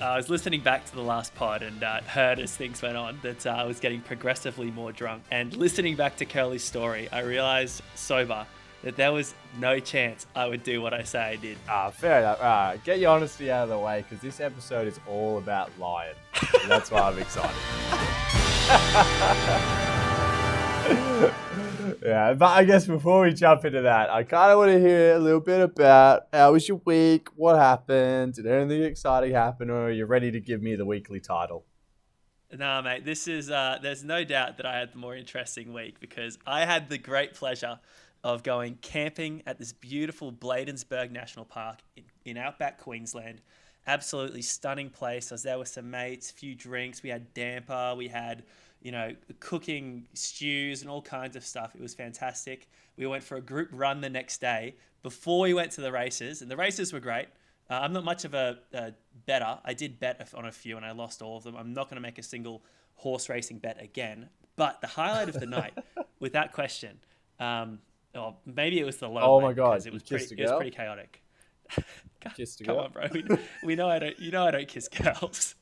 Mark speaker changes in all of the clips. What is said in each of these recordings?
Speaker 1: I was listening back to the last pod and heard as things went on that I was getting progressively more drunk. And listening back to Curly's story, I realized sober that there was no chance I would do what I say I did.
Speaker 2: Fair enough. Get your honesty out of the way, because this episode is all about lying. So that's why I'm excited. Yeah, but I guess before we jump into that, I kind of want to hear a little bit about how was your week, what happened, did anything exciting happen, or are you ready to give me the weekly title?
Speaker 1: Nah, mate, this is, there's no doubt that I had the more interesting week because I had the great pleasure of going camping at this beautiful Bladensburg National Park in outback Queensland. Absolutely stunning place. I was there with some mates, a few drinks. We had damper, we had, cooking stews and all kinds of stuff. It was fantastic. We went for a group run the next day before we went to the races, and the races were great. I'm not much of a better. I did bet on a few and I lost all of them. I'm not going to make a single horse racing bet again. But the highlight of the night, without question, or maybe it was the low.
Speaker 2: Oh my God!
Speaker 1: Because it was pretty chaotic. Come on, bro. We know I don't. You know I don't kiss girls.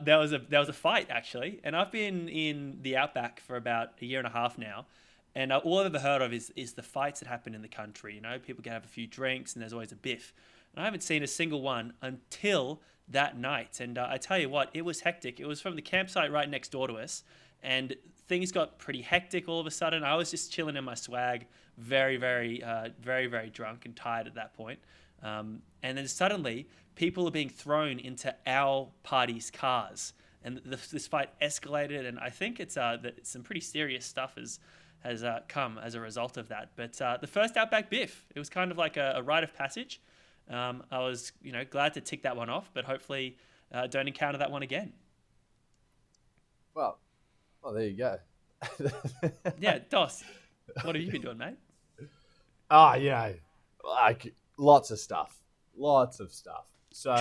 Speaker 1: There was a fight actually, and I've been in the outback for about a year and a half now, and all I've ever heard of is the fights that happen in the country. People can have a few drinks, and there's always a biff. And I haven't seen a single one until that night. And I tell you what, it was hectic. It was from the campsite right next door to us, and things got pretty hectic all of a sudden. I was just chilling in my swag, very, very, very drunk and tired at that point. And then suddenly, people are being thrown into our party's cars, and this fight escalated. And I think it's that some pretty serious stuff has come as a result of that. But the first Outback Biff, it was kind of like a rite of passage. I was glad to tick that one off, but hopefully don't encounter that one again.
Speaker 2: Well, there you go.
Speaker 1: Yeah, Dos, what have you been doing, mate?
Speaker 2: Like lots of stuff. So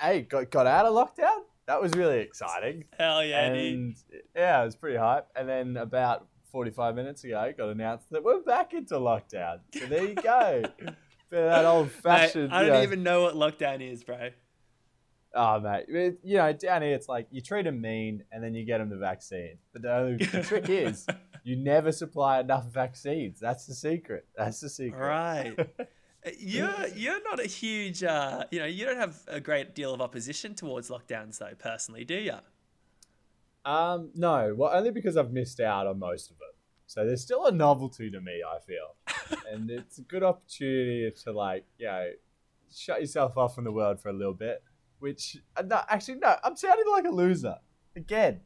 Speaker 2: hey, got out of lockdown. That was really exciting.
Speaker 1: Hell yeah,
Speaker 2: dude.
Speaker 1: dude.
Speaker 2: Yeah, it was pretty hype. And then about 45 minutes ago, got announced that we're back into lockdown. So there you go. That old-fashioned.
Speaker 1: Mate, I don't even know what lockdown is, bro.
Speaker 2: Oh, mate. Down here, it's like you treat them mean and then you get them the vaccine. But the trick is you never supply enough vaccines. That's the secret.
Speaker 1: Right. You're not a huge, you don't have a great deal of opposition towards lockdowns, though, personally, do you?
Speaker 2: No. Well, only because I've missed out on most of it. So there's still a novelty to me, I feel. And it's a good opportunity to, shut yourself off from the world for a little bit. Which, no, I'm sounding like a loser. Again.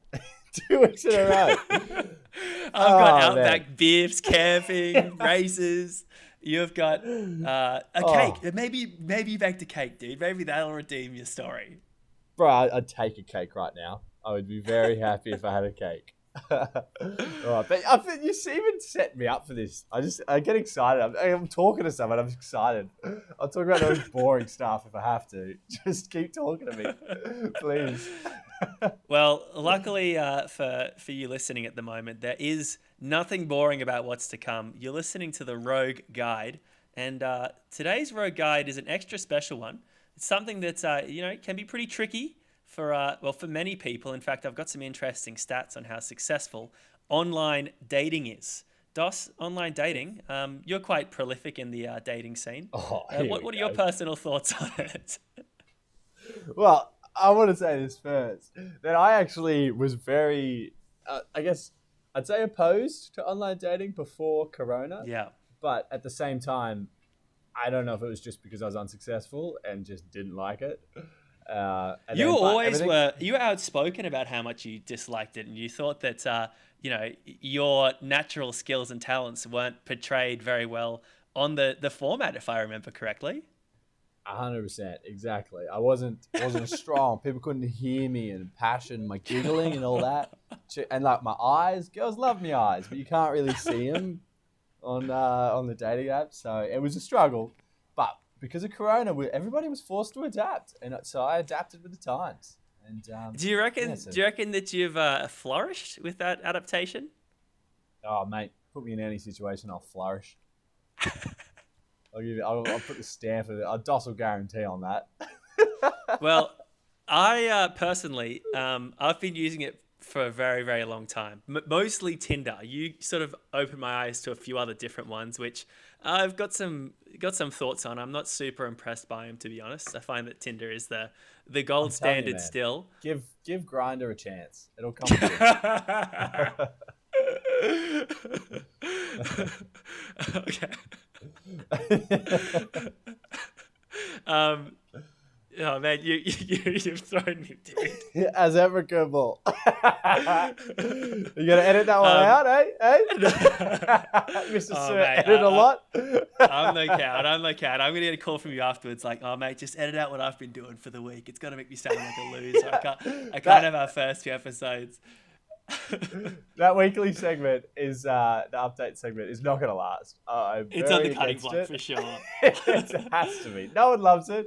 Speaker 2: 2 weeks in a row.
Speaker 1: I've got Outback Biffs, camping, races. You've got a cake. Maybe you baked a cake, dude. Maybe that'll redeem your story.
Speaker 2: Bro, I'd take a cake right now. I would be very happy if I had a cake. All right, but I think you even set me up for this. I get excited. I'm talking to someone. I'm excited. I'll talk about those boring stuff if I have to. Just keep talking to me, please.
Speaker 1: Well, luckily for you listening at the moment, there is nothing boring about what's to come. You're listening to the Rogue Guide, and today's Rogue Guide is an extra special one. It's something that can be pretty tricky for many people. In fact, I've got some interesting stats on how successful online dating is. Dos, online dating, you're quite prolific in the dating scene. What are your personal thoughts on it?
Speaker 2: Well, I want to say this first, that I actually was very, I'd say opposed to online dating before Corona.
Speaker 1: Yeah.
Speaker 2: But at the same time, I don't know if it was just because I was unsuccessful and just didn't like it.
Speaker 1: You were outspoken about how much you disliked it, and you thought that your natural skills and talents weren't portrayed very well on the format, if I remember correctly.
Speaker 2: 100%, exactly. I wasn't strong. People couldn't hear me, and passion, my giggling and all that, and like my eyes. Girls love my eyes, but you can't really see them on the dating app. So it was a struggle, but because of Corona, everybody was forced to adapt, and so I adapted with the times. And
Speaker 1: do you reckon that you've flourished with that adaptation?
Speaker 2: Oh, mate, put me in any situation, I'll flourish. I'll put the stamp of it. A docile guarantee on that.
Speaker 1: Well, I personally, I've been using it for a very, very long time. Mostly Tinder. You sort of opened my eyes to a few other different ones, which I've got some thoughts on. I'm not super impressed by them, to be honest. I find that Tinder is the gold standard still.
Speaker 2: Give Grindr a chance. It'll come good.
Speaker 1: Okay. Oh man, you've thrown me, dude.
Speaker 2: As applicable. You gonna edit that one out, eh? Mr. Sir,
Speaker 1: mate,
Speaker 2: edit a lot.
Speaker 1: I'm no cat. I'm gonna get a call from you afterwards, like, oh mate, just edit out what I've been doing for the week. It's gonna make me sound like a loser. I can't have our first few episodes.
Speaker 2: That weekly segment is the update segment is not going to last.
Speaker 1: It's on the cutting block for sure.
Speaker 2: It has to be. No one loves it.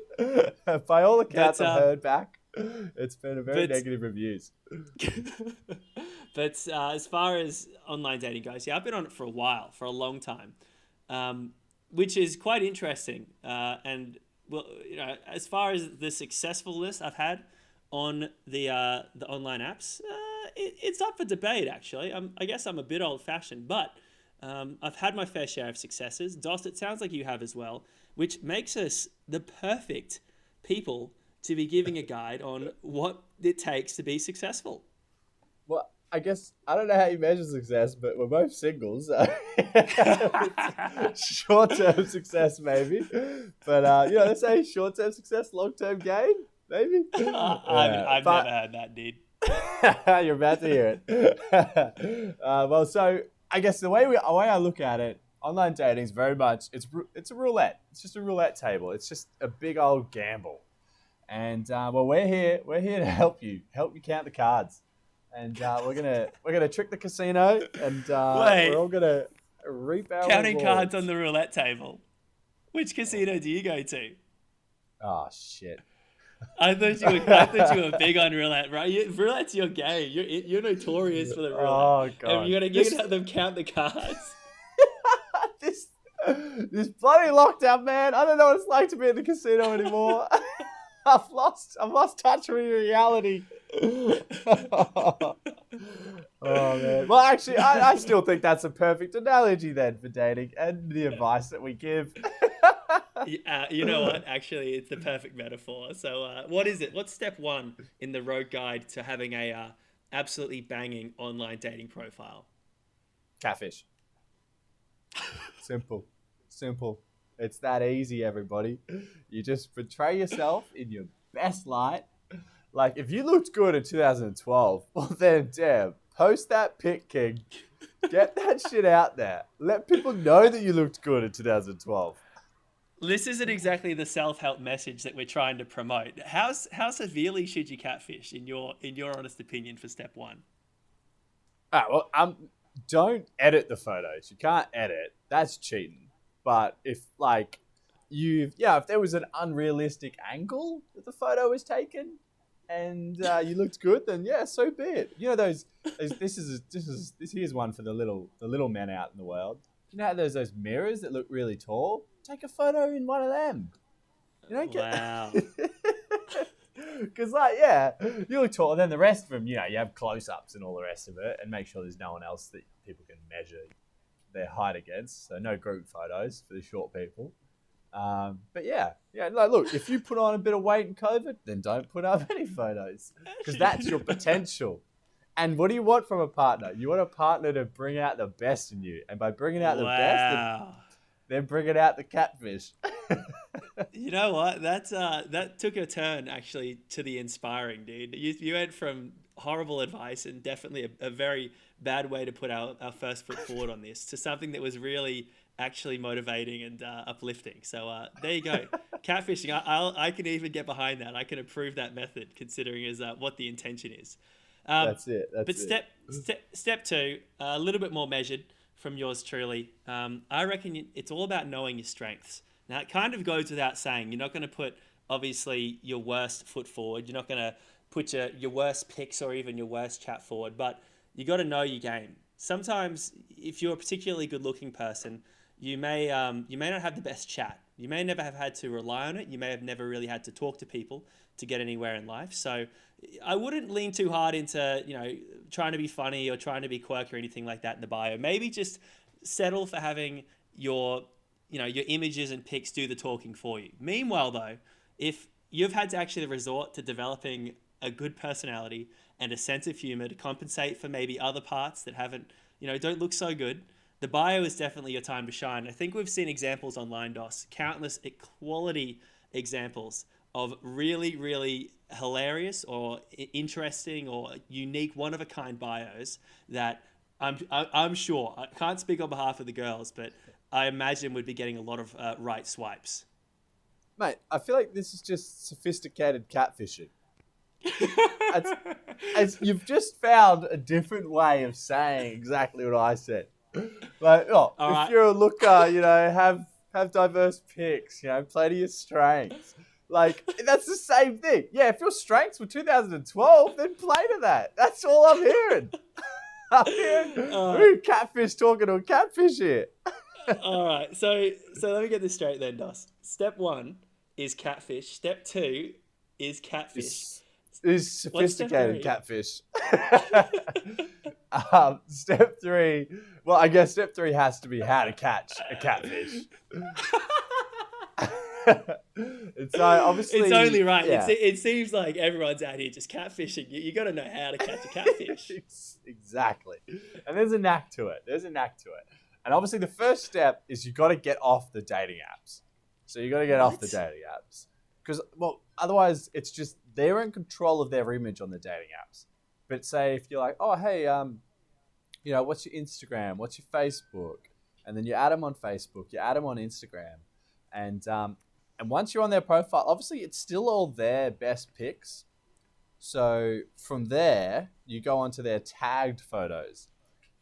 Speaker 2: By all accounts I've heard back, it's been a very negative reviews.
Speaker 1: But as far as online dating goes, yeah, I've been on it for a while, for a long time, which is quite interesting. And well, as far as the successfulness I've had on the online apps, it's up for debate, actually. I guess I'm a bit old-fashioned, but I've had my fair share of successes. Doss, it sounds like you have as well, which makes us the perfect people to be giving a guide on what it takes to be successful.
Speaker 2: Well, I guess, I don't know how you measure success, but we're both singles. Short-term success, maybe. But, let's say short-term success, long-term gain, maybe.
Speaker 1: I've never heard that, dude.
Speaker 2: You're about to hear it. Well, so I guess the way I look at it, online dating is very much it's a roulette. It's just a roulette table. It's just a big old gamble. And we're here to help you count the cards. And we're gonna trick the casino, and we're all gonna reap our
Speaker 1: counting
Speaker 2: rewards.
Speaker 1: cards on the roulette table. Which casino do you go to?
Speaker 2: Oh shit.
Speaker 1: I thought you were big on roulette, right? Roulette's your game. You're notorious for the roulette.
Speaker 2: Oh god!
Speaker 1: And you're gonna have them count the cards.
Speaker 2: this bloody lockdown, man! I don't know what it's like to be at the casino anymore. I've lost touch with reality. Oh man! Well, actually, I still think that's a perfect analogy then for dating and the advice that we give.
Speaker 1: You know what? Actually, it's the perfect metaphor. So, what is it? What's step one in the road guide to having a absolutely banging online dating profile?
Speaker 2: Catfish. Simple. It's that easy, everybody. You just portray yourself in your best light. Like, if you looked good in 2012, well then, damn, post that pic, king. Get that shit out there. Let people know that you looked good in 2012.
Speaker 1: This isn't exactly the self-help message that we're trying to promote. How severely should you catfish, in your honest opinion, for step one?
Speaker 2: Don't edit the photos. You can't edit. That's cheating. But if if there was an unrealistic angle that the photo was taken, and you looked good, then yeah, so be it. You know this here's one for the little men out in the world. You know how there's those mirrors that look really tall? Take a photo in one of them. You don't get
Speaker 1: wow.
Speaker 2: Because you look tall, and then the rest of them, you have close-ups and all the rest of it, and make sure there's no one else that people can measure their height against. So no group photos for the short people. But look, if you put on a bit of weight in COVID, then don't put up any photos, because that's your potential. And what do you want from a partner? You want a partner to bring out the best in you, and by bringing out the best, then bringing out the catfish.
Speaker 1: You know what? That took a turn actually to the inspiring, dude. You went from horrible advice and definitely a very bad way to put our first foot forward on this to something that was really actually motivating and uplifting. So there you go. Catfishing. I can even get behind that. I can approve that method, considering as what the intention is.
Speaker 2: That's it.
Speaker 1: Step two, a little bit more measured from yours truly. I reckon it's all about knowing your strengths. Now, it kind of goes without saying. You're not going to put, obviously, your worst foot forward. You're not going to put your worst pics or even your worst chat forward. But you got to know your game. Sometimes, if you're a particularly good-looking person, you may not have the best chat. You may never have had to rely on it. You may have never really had to talk to people to get anywhere in life. So I wouldn't lean too hard into, trying to be funny or trying to be quirky or anything like that in the bio. Maybe just settle for having your images and pics do the talking for you. Meanwhile, though, if you've had to actually resort to developing a good personality and a sense of humor to compensate for maybe other parts that haven't, don't look so good, the bio is definitely your time to shine. I think we've seen examples online, Dos, countless quality examples of really, really hilarious or interesting or unique, one-of-a-kind bios that I'm sure, I can't speak on behalf of the girls, but I imagine would be getting a lot of right swipes.
Speaker 2: Mate, I feel like this is just sophisticated catfishing. You've just found a different way of saying exactly what I said. Like, if you're a looker, have diverse picks, play to your strengths. Like, that's the same thing. Yeah, if your strengths were 2012, then play to that. That's all I'm hearing. I'm hearing catfish talking to a catfish here.
Speaker 1: All right, so let me get this straight then, Dos. Step 1 is catfish. Step 2 is catfish.
Speaker 2: Is sophisticated catfish. Step 3. Well, I guess step 3 has to be how to catch a catfish. So obviously,
Speaker 1: it's only right.
Speaker 2: Yeah.
Speaker 1: It seems like everyone's out here just catfishing. You got to know how to catch a catfish.
Speaker 2: Exactly. And there's a knack to it. And obviously, the first step is you got to get off the dating apps. So you got to get off the dating apps because, otherwise it's just they're in control of their image on the dating apps. But say if you're like, oh hey, what's your Instagram? What's your Facebook? And then you add them on Facebook, you add them on Instagram, and once you're on their profile, obviously it's still all their best pics. So from there, you go onto their tagged photos,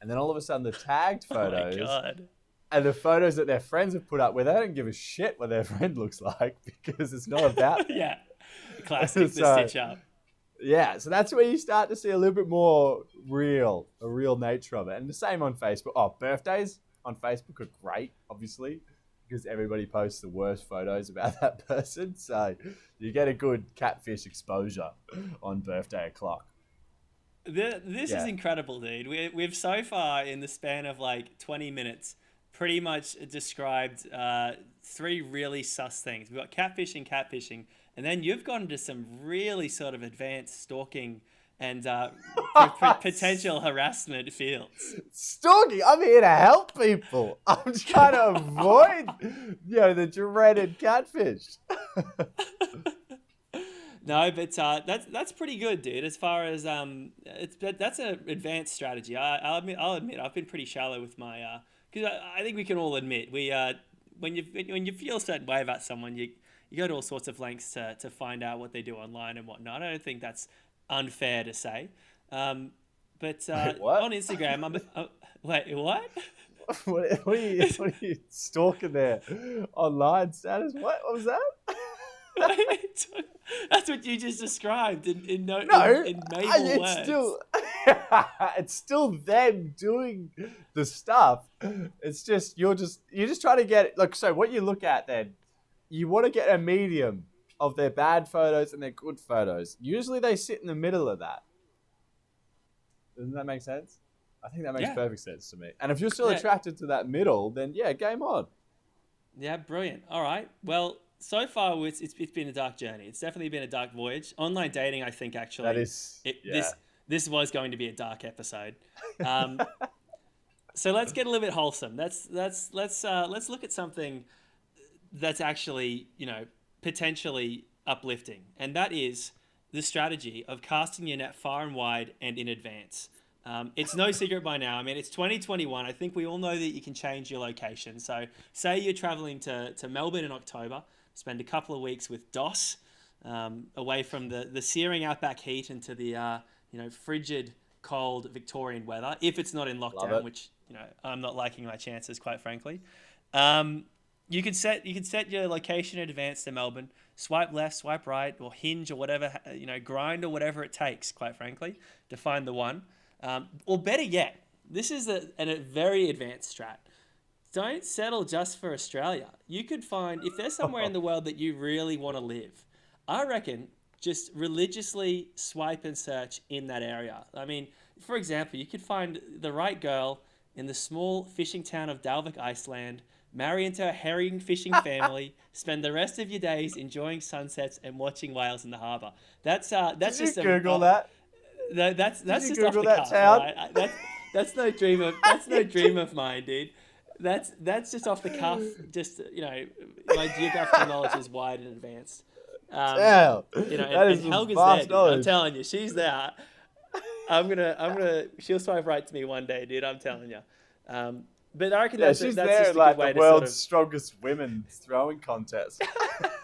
Speaker 2: and then all of a sudden the tagged photos.
Speaker 1: Oh my God.
Speaker 2: And the photos that their friends have put up where they don't give a shit what their friend looks like because it's not about them.
Speaker 1: Yeah. Classic, the stitch up.
Speaker 2: Yeah, so that's where you start to see a little bit more a real nature of it. And the same on Facebook. Birthdays on Facebook are great, obviously, because everybody posts the worst photos about that person. So you get a good catfish exposure on birthday o'clock.
Speaker 1: This is incredible, dude. We've so far, in the span of like 20 minutes, pretty much described 3 really sus things. We've got catfishing, and then you've gone into some really sort of advanced stalking and potential harassment fields.
Speaker 2: Stalking? I'm here to help people. I'm trying to avoid, the dreaded catfish.
Speaker 1: No, but that's pretty good, dude. As far as that's an advanced strategy. I'll admit I've been pretty shallow with my because I think we can all admit when you feel a certain way about someone, you go to all sorts of lengths to find out what they do online and whatnot. I don't think that's unfair to say. But
Speaker 2: Wait, what?
Speaker 1: On Instagram, wait, what?
Speaker 2: What are you stalking there? Online status? What was that?
Speaker 1: That's what you just described in Mabel words.
Speaker 2: It's still them doing the stuff. It's just you're just trying to get it. Look, so what you look at then, you want to get a medium of their bad photos and their good photos. Usually they sit in the middle of that. Doesn't that make sense? I think that makes perfect sense to me. And if you're still attracted to that middle, then game on. Yeah,
Speaker 1: brilliant. All right. Well, so far it's been a dark journey. It's definitely been a dark voyage. Online dating, I think, actually,
Speaker 2: that is
Speaker 1: this was going to be a dark episode. So let's get a little bit wholesome. Let's look at something that's actually, potentially uplifting, and that is the strategy of casting your net far and wide and in advance. It's no secret by now. I mean, it's 2021. I think we all know that you can change your location. So say you're traveling to Melbourne in October, spend a couple of weeks with Dos, away from the searing outback heat into the frigid, cold Victorian weather. If it's not in lockdown, which I'm not liking my chances, quite frankly. You could set your location in advance to Melbourne. Swipe left, swipe right, or Hinge or whatever, grind or whatever it takes, quite frankly, to find the one. Or better yet, this is a very advanced strat. don't settle just for Australia. You could find, if there's somewhere in the world that you really want to live, I reckon just religiously swipe and search in that area. I mean, for example, you could find the right girl in the small fishing town of Dalvik, Iceland, marry into a herring fishing family, spend the rest of your days enjoying sunsets and watching whales in the harbour. That's
Speaker 2: Did
Speaker 1: just
Speaker 2: you Google that?
Speaker 1: That's
Speaker 2: Did you
Speaker 1: just off
Speaker 2: Google
Speaker 1: the
Speaker 2: that
Speaker 1: cuff.
Speaker 2: town?
Speaker 1: Right? That's no dream of mine, dude. That's just off the cuff. Just my geographical knowledge is wide and advanced.
Speaker 2: Damn. That is
Speaker 1: and Helga's
Speaker 2: vast
Speaker 1: there, dude.
Speaker 2: knowledge.
Speaker 1: I'm telling you, she's there. She'll swipe right to me one day, dude. I'm telling you. But I reckon that's
Speaker 2: she's
Speaker 1: that's
Speaker 2: there
Speaker 1: just
Speaker 2: in
Speaker 1: a
Speaker 2: like
Speaker 1: good way
Speaker 2: the
Speaker 1: to
Speaker 2: world's
Speaker 1: sort of.
Speaker 2: strongest women throwing contest. Is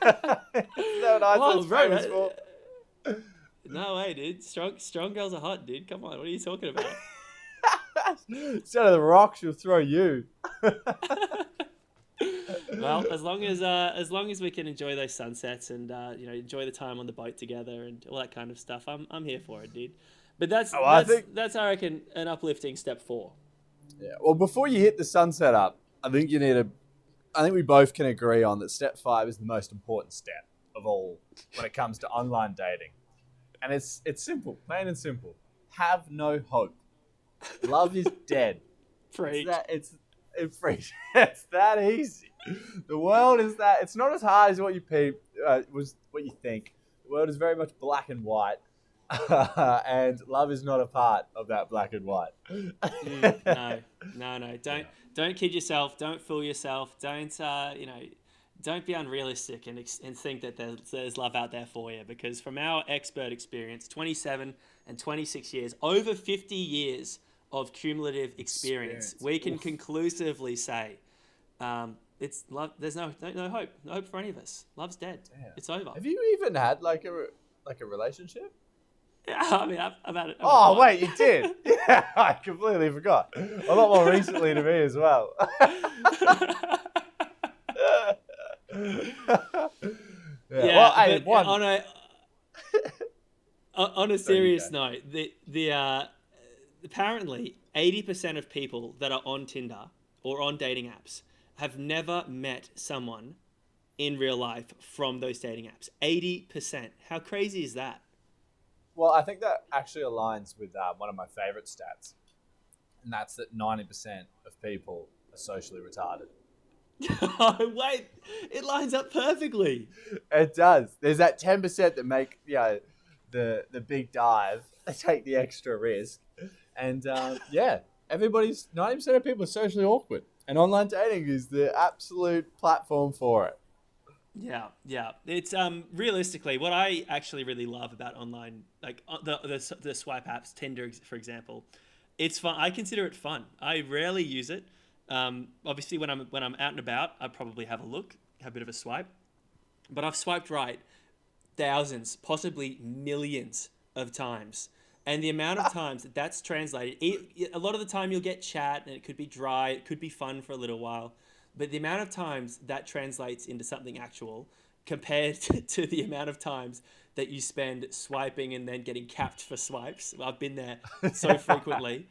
Speaker 2: that what Iceland's
Speaker 1: bro,
Speaker 2: famous for?
Speaker 1: No way, dude. Strong girls are hot, dude. Come on, what are you talking about?
Speaker 2: Instead of the rock, she'll throw you.
Speaker 1: Well, as long as we can enjoy those sunsets and enjoy the time on the boat together and all that kind of stuff, I'm here for it, dude. But that's I reckon an uplifting step 4.
Speaker 2: Yeah. Well, before you hit the sunset up, I think we both can agree on that step 5 is the most important step of all when it comes to online dating. And it's simple, plain and simple. Have no hope. Love is dead.
Speaker 1: Preach.
Speaker 2: It's that easy. The world is that. It's not as hard as what you think. The world is very much black and white, and love is not a part of that black and white.
Speaker 1: No. Don't kid yourself. Don't fool yourself. Don't be unrealistic and think that there's love out there for you. Because from our expert experience, 27 and 26 years, over 50 years of cumulative experience, we can conclusively say it's love. There's no hope. No hope for any of us. Love's dead. Damn. It's over.
Speaker 2: Have you even had like a relationship?
Speaker 1: Yeah, I mean, I've had it.
Speaker 2: Wait, you did? Yeah, I completely forgot. A lot more recently to me as well.
Speaker 1: On a serious note, the apparently 80% of people that are on Tinder or on dating apps have never met someone in real life from those dating apps. 80%. How crazy is that?
Speaker 2: Well, I think that actually aligns with one of my favorite stats, and that's that 90% of people are socially retarded.
Speaker 1: Oh, wait, it lines up perfectly.
Speaker 2: It does. There's that 10% that make the big dive. They take the extra risk, and 90% of people are socially awkward, and online dating is the absolute platform for it.
Speaker 1: Yeah. It's realistically what I actually really love about online, like the swipe apps, Tinder, for example. It's fun. I consider it fun. I rarely use it. Obviously, when I'm out and about, I probably have a bit of a swipe. But I've swiped right thousands, possibly millions of times. And the amount of times that's translated, a lot of the time you'll get chat and it could be dry, it could be fun for a little while. But the amount of times that translates into something actual compared to the amount of times that you spend swiping and then getting capped for swipes. I've been there so frequently.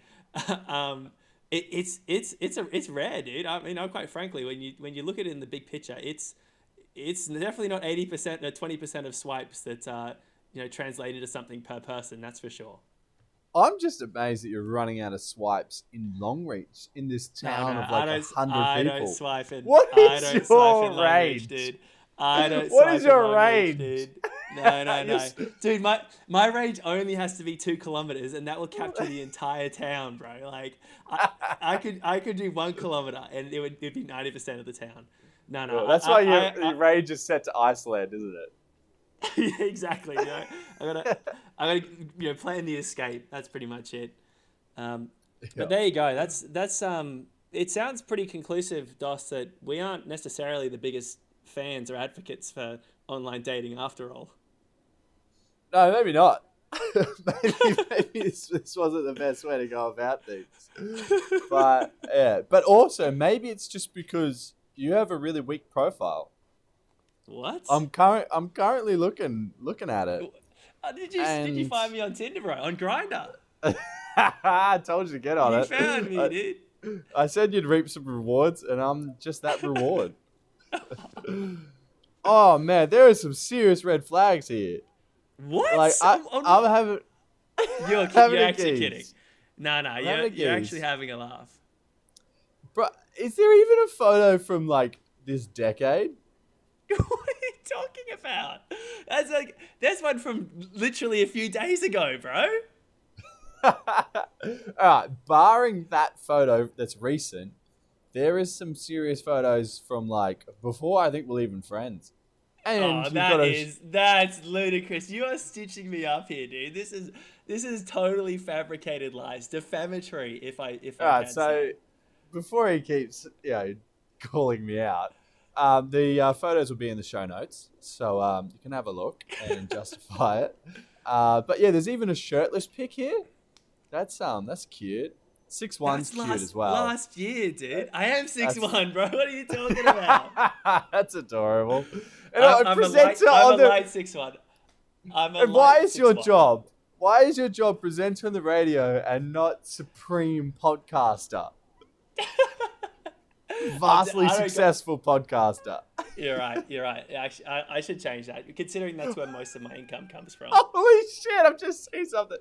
Speaker 1: It's rare, dude. I mean, quite frankly, when you look at it in the big picture, it's definitely not 80% or 20% of swipes that translated to something per person. That's for sure.
Speaker 2: I'm just amazed that you're running out of swipes in Longreach in this town of like 100 people.
Speaker 1: I don't swipe in.
Speaker 2: What is your range,
Speaker 1: dude? I don't.
Speaker 2: What is your range,
Speaker 1: dude? No. Dude, my range only has to be 2 kilometers, and that will capture the entire town, bro. Like, I could do 1 kilometer, and it'd be 90% of the town. No.
Speaker 2: Well, that's why your range is set to Iceland, isn't it?
Speaker 1: Yeah, exactly. I gotta plan the escape. That's pretty much it. But there you go. That's it sounds pretty conclusive, Dos, that we aren't necessarily the biggest fans or advocates for online dating after all.
Speaker 2: No, maybe not. maybe this wasn't the best way to go about things. But yeah, but also maybe it's just because you have a really weak profile.
Speaker 1: What?
Speaker 2: I'm currently looking at it.
Speaker 1: Did you find me on Tinder, bro? On Grindr?
Speaker 2: I told you to get on it.
Speaker 1: You found me, dude.
Speaker 2: I said you'd reap some rewards, and I'm just that reward. Oh man, there are some serious red flags here.
Speaker 1: What?
Speaker 2: Like I'm having
Speaker 1: You're
Speaker 2: having a
Speaker 1: actually kidding.
Speaker 2: geeze.
Speaker 1: No,
Speaker 2: I'm having a
Speaker 1: you're actually
Speaker 2: geeze.
Speaker 1: having a laugh.
Speaker 2: Bro, is there even a photo from like this decade?
Speaker 1: What are you talking about? That's one from literally a few days ago, bro.
Speaker 2: Alright, barring that photo that's recent, there is some serious photos from like before I think we're even friends. And
Speaker 1: Oh,
Speaker 2: you've got
Speaker 1: that's ludicrous. You are stitching me up here, dude. This is totally fabricated lies, defamatory. If I
Speaker 2: Alright,
Speaker 1: can
Speaker 2: so
Speaker 1: say.
Speaker 2: before he keeps calling me out, the photos will be in the show notes, so you can have a look and justify it. But yeah, there's even a shirtless pic here. That's cute. 6'1's cute as well.
Speaker 1: Last year, dude. I am 6'1", bro. What are you talking about?
Speaker 2: That's adorable. And
Speaker 1: I'm a light 6'1".
Speaker 2: And why is your job? Why is your job presenter on the radio and not supreme podcaster? Vastly successful podcaster.
Speaker 1: You're right. Actually, I should change that, considering that's where most of my income comes from.
Speaker 2: Holy shit! I've just seen something.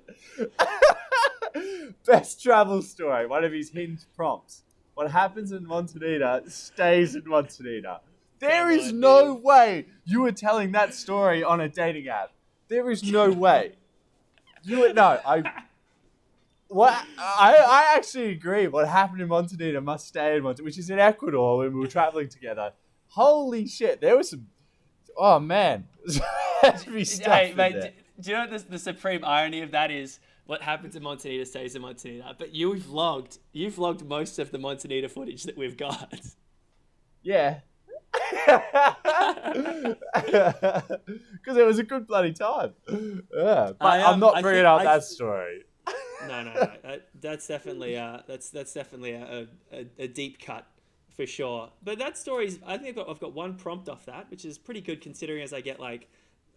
Speaker 2: Best travel story. One of his Hinge prompts. What happens in Montenegro stays in Montenegro. There is no way you were telling that story on a dating app. There is no way. I actually agree. What happened in Montenegro must stay in Montenegro, which is in Ecuador when we were traveling together. Holy shit! There was some. Oh man,
Speaker 1: Hey, mate, do you know what the supreme irony of that is? What happens in Montenegro stays in Montenegro. But you've vlogged most of the Montenegro footage that we've got.
Speaker 2: Yeah. Because it was a good bloody time. Yeah, but I'm not bringing out that story.
Speaker 1: No. That's definitely a deep cut for sure. But that story's, I think I've got one prompt off that, which is pretty good considering as I get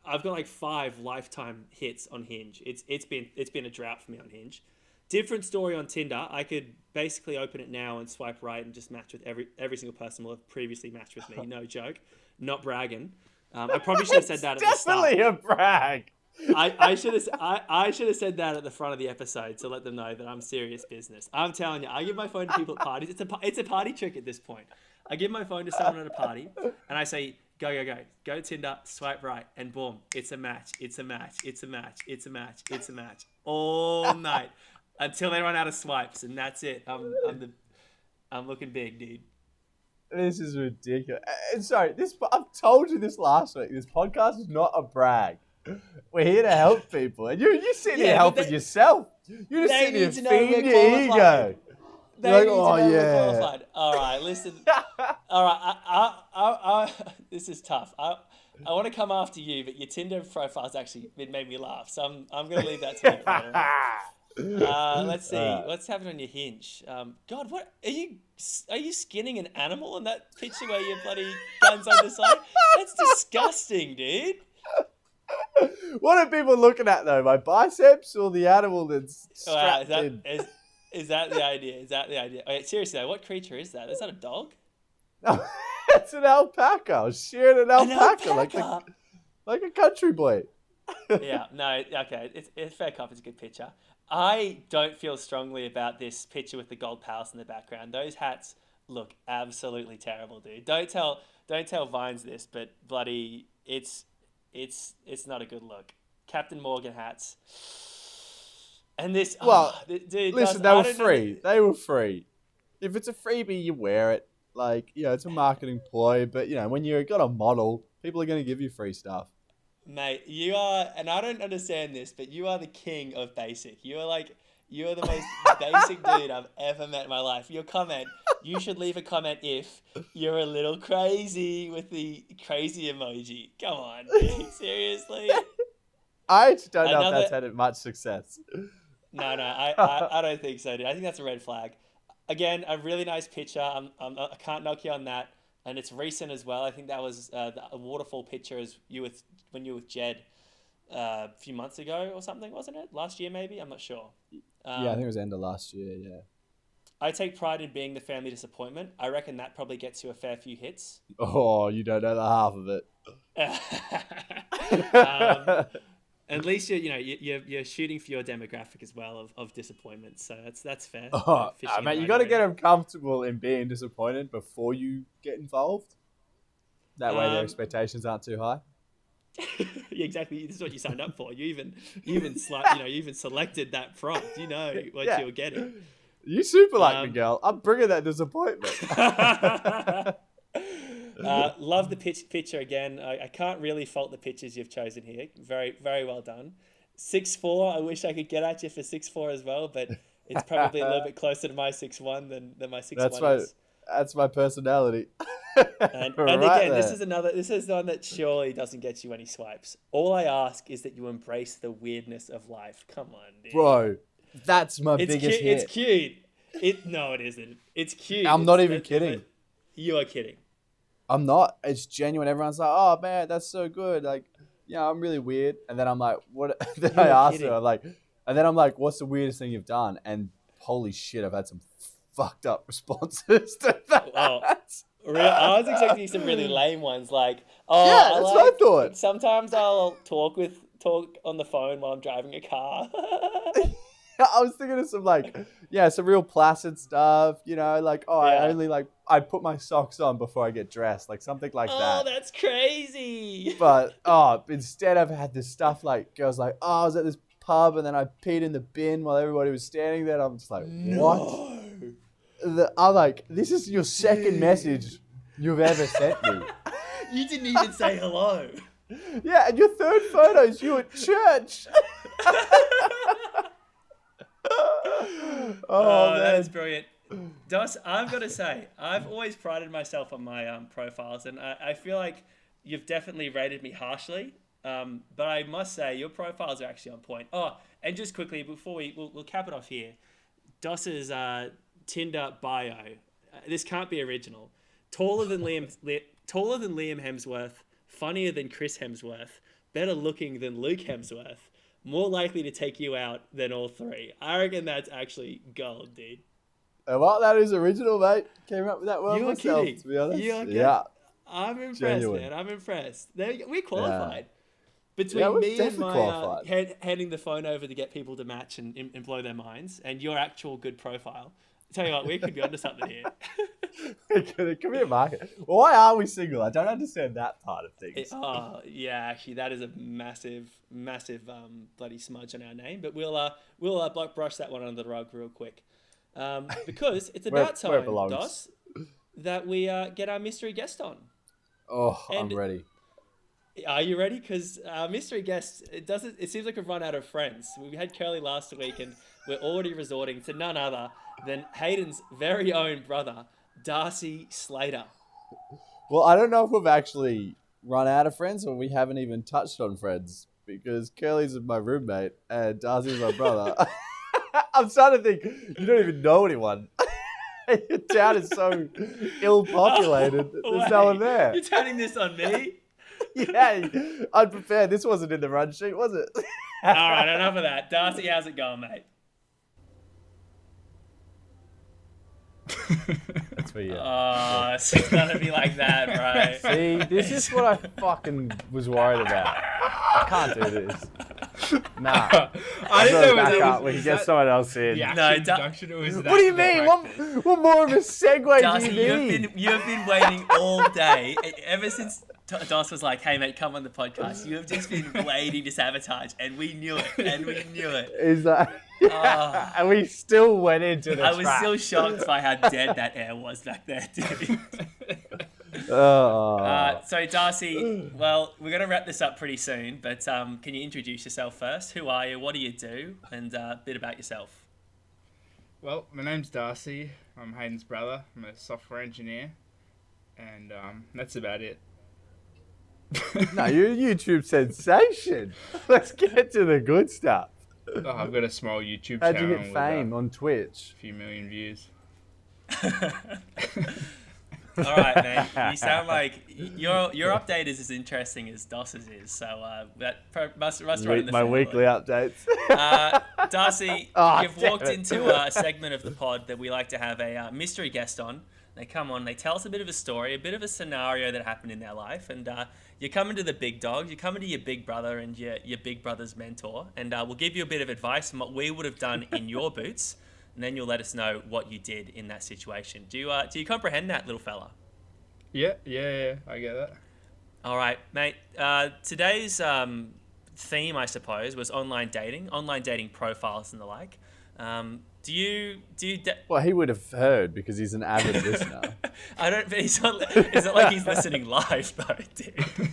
Speaker 1: I've got 5 lifetime hits on Hinge. It's been a drought for me on Hinge. Different story on Tinder. I could basically open it now and swipe right and just match with every single person who have previously matched with me. No joke. Not bragging. I probably should have said that at the start.
Speaker 2: Definitely a brag.
Speaker 1: I should have said that at the front of the episode to let them know that I'm serious business. I'm telling you, I give my phone to people at parties. It's a party trick at this point. I give my phone to someone at a party and I say, go to Tinder, swipe right, and boom, it's a match all night until they run out of swipes, and that's it. I'm looking big, dude.
Speaker 2: This is ridiculous. And sorry, I've told you this last week. This podcast is not a brag. We're here to help people, and you're sitting here helping yourself. You're just sitting here feeding your ego.
Speaker 1: They need to know we're qualified. All right, listen. All right, I this is tough. I want to come after you, but your Tinder profile's actually made me laugh, so I'm going to leave that to you. Let's see. What's happening on your Hinge? God, what are you skinning an animal in that picture where your bloody gun's on the side? That's disgusting, dude.
Speaker 2: What are people looking at though? My biceps or the animal that's strapped in?
Speaker 1: Is that the idea? Okay, seriously though, what creature is that? Is that a dog?
Speaker 2: No, it's an alpaca. I was shearing an alpaca. Like a country boy.
Speaker 1: Yeah, no, okay. It's fair cop. It's a good picture. I don't feel strongly about this picture with the gold palace in the background. Those hats look absolutely terrible, dude. Don't tell Vines this, but bloody, it's not a good look. Captain Morgan hats. And this, dude,
Speaker 2: listen, they were free. They were free. If it's a freebie, you wear it. It's a marketing ploy. But when you've got a model, people are going to give you free stuff.
Speaker 1: Mate, you are, and I don't understand this, but you are the king of basic. You are the most basic dude I've ever met in my life. Your comment, you should leave a comment if you're a little crazy with the crazy emoji. Come on, dude. Seriously?
Speaker 2: I don't know if that's had much success.
Speaker 1: No, I don't think so, dude. I think that's a red flag. Again, a really nice picture. I can't knock you on that. And it's recent as well. I think that was a waterfall picture when you were with Jed a few months ago or something, wasn't it? Last year, maybe? I'm not sure.
Speaker 2: Yeah, I think it was end of last year, yeah.
Speaker 1: I take pride in being the family disappointment. I reckon that probably gets you a fair few hits.
Speaker 2: Oh, you don't know the half of it.
Speaker 1: At least you're shooting for your demographic as well of disappointment. So that's fair.
Speaker 2: Oh,
Speaker 1: Fishing in
Speaker 2: mate,
Speaker 1: the
Speaker 2: you
Speaker 1: right
Speaker 2: got to
Speaker 1: area.
Speaker 2: get them comfortable in being disappointed before you get involved. That way, their expectations aren't too high.
Speaker 1: Yeah, exactly. This is what you signed up for. You even selected that prompt. You know what
Speaker 2: Yeah.
Speaker 1: you're getting.
Speaker 2: You super like me, girl. I'm bringing that disappointment.
Speaker 1: Love the picture again. I can't really fault the pictures you've chosen here. Very, very well done. 6'4". I wish I could get at you for 6'4" as well, but it's probably a little bit closer to my 6'1" than my 6'1" is.
Speaker 2: That's my personality.
Speaker 1: And
Speaker 2: Right
Speaker 1: again,
Speaker 2: there.
Speaker 1: this is one that surely doesn't get you any swipes. All I ask is that you embrace the weirdness of life. Come on, dude.
Speaker 2: Bro, that's my
Speaker 1: It's
Speaker 2: biggest
Speaker 1: cute.
Speaker 2: hit.
Speaker 1: It's cute. No, it isn't. It's cute.
Speaker 2: I'm not even kidding.
Speaker 1: You are kidding.
Speaker 2: I'm not. It's genuine. Everyone's like, "Oh man, that's so good." Like, yeah, I'm really weird. And then I'm like, "What?" Then I asked her, I'm like, "What's the weirdest thing you've done?" And holy shit, I've had some fucked up responses to that.
Speaker 1: Oh, I was expecting some really lame ones, like,
Speaker 2: Yeah, that's what I thought.
Speaker 1: Sometimes I'll talk on the phone while I'm driving a car.
Speaker 2: I was thinking of some real placid stuff, like,
Speaker 1: Yeah.
Speaker 2: I put my socks on before I get dressed, like something like
Speaker 1: Oh,
Speaker 2: that.
Speaker 1: that's crazy.
Speaker 2: But, instead I've had this stuff like, girls like, I was at this pub and then I peed in the bin while everybody was standing there. And I'm just like, what? I'm like, this is your second message you've ever sent me.
Speaker 1: You didn't even say hello.
Speaker 2: Yeah, and your third photo is you at church.
Speaker 1: Oh, that
Speaker 2: man.
Speaker 1: is brilliant. Dos, I've got to say, I've always prided myself on my profiles, and I feel like you've definitely rated me harshly. But I must say, your profiles are actually on point. Oh, and just quickly, before we'll cap it off here, Dos's Tinder bio. This can't be original. Taller than Liam Hemsworth, funnier than Chris Hemsworth, better looking than Luke Hemsworth, more likely to take you out than all three. I reckon that's actually gold, dude.
Speaker 2: Well, that is original, mate. Came up with that one
Speaker 1: You are
Speaker 2: myself,
Speaker 1: kidding.
Speaker 2: to be honest.
Speaker 1: You are kidding.
Speaker 2: Yeah.
Speaker 1: I'm impressed,
Speaker 2: Genuine.
Speaker 1: man. I'm impressed. We qualified.
Speaker 2: Yeah,
Speaker 1: Between
Speaker 2: we've
Speaker 1: me and
Speaker 2: definitely
Speaker 1: my
Speaker 2: qualified.
Speaker 1: handing the phone over to get people to match and blow their minds, and your actual good profile, I tell you what, we could be onto something here.
Speaker 2: It could be a market. Why are we single? I don't understand that part of things.
Speaker 1: Yeah, actually, that is a massive bloody smudge on our name. But we'll brush that one under the rug real quick, because it's about
Speaker 2: where it
Speaker 1: time,
Speaker 2: belongs.
Speaker 1: Dos, that we get our mystery guest on.
Speaker 2: Oh,
Speaker 1: And-
Speaker 2: I'm ready.
Speaker 1: Are you ready? Because our mystery guest, it seems like we've run out of friends. We had Curly last week, and we're already resorting to none other than Hayden's very own brother, Darcy Slater.
Speaker 2: Well, I don't know if we've actually run out of friends or we haven't even touched on friends, because Curly's my roommate and Darcy's my brother. I'm starting to think you don't even know anyone. Your town is so ill-populated. There's no one there.
Speaker 1: You're turning this on me?
Speaker 2: Yeah, unprepared. This wasn't in the run sheet, was it?
Speaker 1: All right, enough of that. Darcy, how's it going, mate?
Speaker 2: That's for you.
Speaker 1: Oh, it's gonna be like that, right?
Speaker 2: See, this is what I fucking was worried about. I can't do this. Nah.
Speaker 3: I didn't know
Speaker 2: back
Speaker 3: it
Speaker 2: up.
Speaker 3: was,
Speaker 2: We can get someone else in.
Speaker 3: the actual
Speaker 1: No,
Speaker 3: introduction. Or was that
Speaker 2: What do you
Speaker 3: the
Speaker 2: mean?
Speaker 3: practice?
Speaker 2: What more of a segue
Speaker 1: Darcy,
Speaker 2: do you need?
Speaker 1: you've been waiting all day ever since Dos was like, "Hey, mate, come on the podcast." You have just been waiting to sabotage, and we knew it.
Speaker 2: Is that?
Speaker 1: Oh.
Speaker 2: And we still went into the
Speaker 1: I was
Speaker 2: trap.
Speaker 1: still shocked by how dead that air was back there, dude.
Speaker 2: Oh.
Speaker 1: So Darcy, well, we're gonna wrap this up pretty soon, but can you introduce yourself first? Who are you? What do you do? And a bit about yourself.
Speaker 3: Well, my name's Darcy. I'm Hayden's brother. I'm a software engineer, and that's about it.
Speaker 2: No, you're a YouTube sensation. Let's get to the good stuff.
Speaker 3: Oh, I've got a small YouTube
Speaker 2: How'd
Speaker 3: channel
Speaker 2: you get fame
Speaker 3: with
Speaker 2: on Twitch?
Speaker 3: a few million views.
Speaker 1: All right, man. You sound like your update is as interesting as Doss's is. So must run in the
Speaker 2: My
Speaker 1: family.
Speaker 2: weekly updates.
Speaker 1: Darcy,
Speaker 2: Oh,
Speaker 1: you've
Speaker 2: damn
Speaker 1: walked
Speaker 2: it.
Speaker 1: into a segment of the pod that we like to have a mystery guest on. They come on, they tell us a bit of a story, a bit of a scenario that happened in their life, and you're coming to the big dogs, you're coming to your big brother and your big brother's mentor, and we'll give you a bit of advice on what we would have done in your boots, and then you'll let us know what you did in that situation. Do you comprehend that, little fella?
Speaker 3: Yeah, I get that.
Speaker 1: All right, mate. Today's theme, I suppose, was online dating profiles and the like. Do you?
Speaker 2: Well, he would have heard because he's an avid listener.
Speaker 1: I don't. But he's not. It's not like he's listening live, though, dude.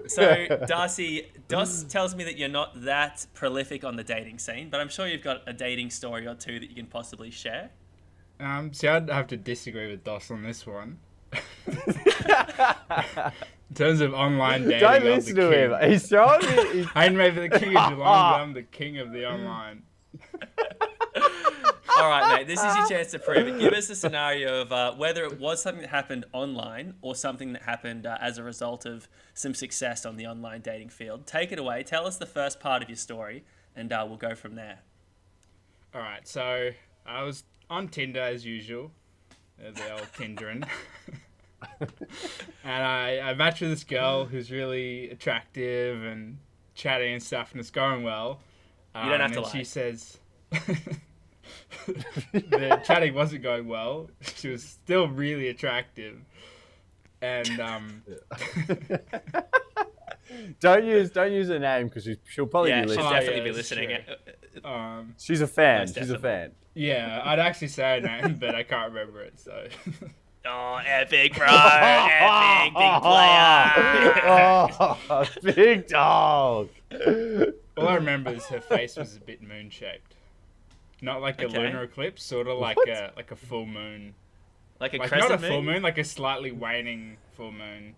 Speaker 1: So Darcy, Doss tells me that you're not that prolific on the dating scene, but I'm sure you've got a dating story or two that you can possibly share.
Speaker 3: See, I'd have to disagree with Doss on this one. In terms of online dating,
Speaker 2: Don't
Speaker 3: I'm the
Speaker 2: listen to
Speaker 3: king.
Speaker 2: him. He's throwing me.
Speaker 3: I may be the king of Geelong, but I'm the king of the online.
Speaker 1: All right, mate. This is your chance to prove it. Give us a scenario of whether it was something that happened online or something that happened as a result of some success on the online dating field. Take it away. Tell us the first part of your story, and we'll go from there.
Speaker 3: All right, so I was on Tinder as usual, the old Tindering. And I matched with this girl who's really attractive and chatty and stuff, and it's going well.
Speaker 1: You don't have to
Speaker 3: and
Speaker 1: lie.
Speaker 3: She says the chatting wasn't going well. She was still really attractive, and
Speaker 2: Don't use her name because she'll probably
Speaker 1: Yeah,
Speaker 2: be
Speaker 1: she'll
Speaker 2: listening.
Speaker 1: definitely be
Speaker 3: that's
Speaker 1: listening.
Speaker 3: true.
Speaker 2: She's a fan.
Speaker 1: Most
Speaker 2: She's a fan.
Speaker 3: Yeah, I'd actually say her name, but I can't remember it. So
Speaker 1: Oh, epic, bro. Epic, big player.
Speaker 2: Oh, big dog.
Speaker 3: all I remember is her face was a bit moon shaped, not like a
Speaker 1: Okay.
Speaker 3: lunar eclipse, sort of like
Speaker 2: What?
Speaker 3: a full moon.
Speaker 1: Like a
Speaker 3: Like
Speaker 1: crescent
Speaker 3: not a full
Speaker 1: moon?
Speaker 3: moon, like a slightly waning full moon.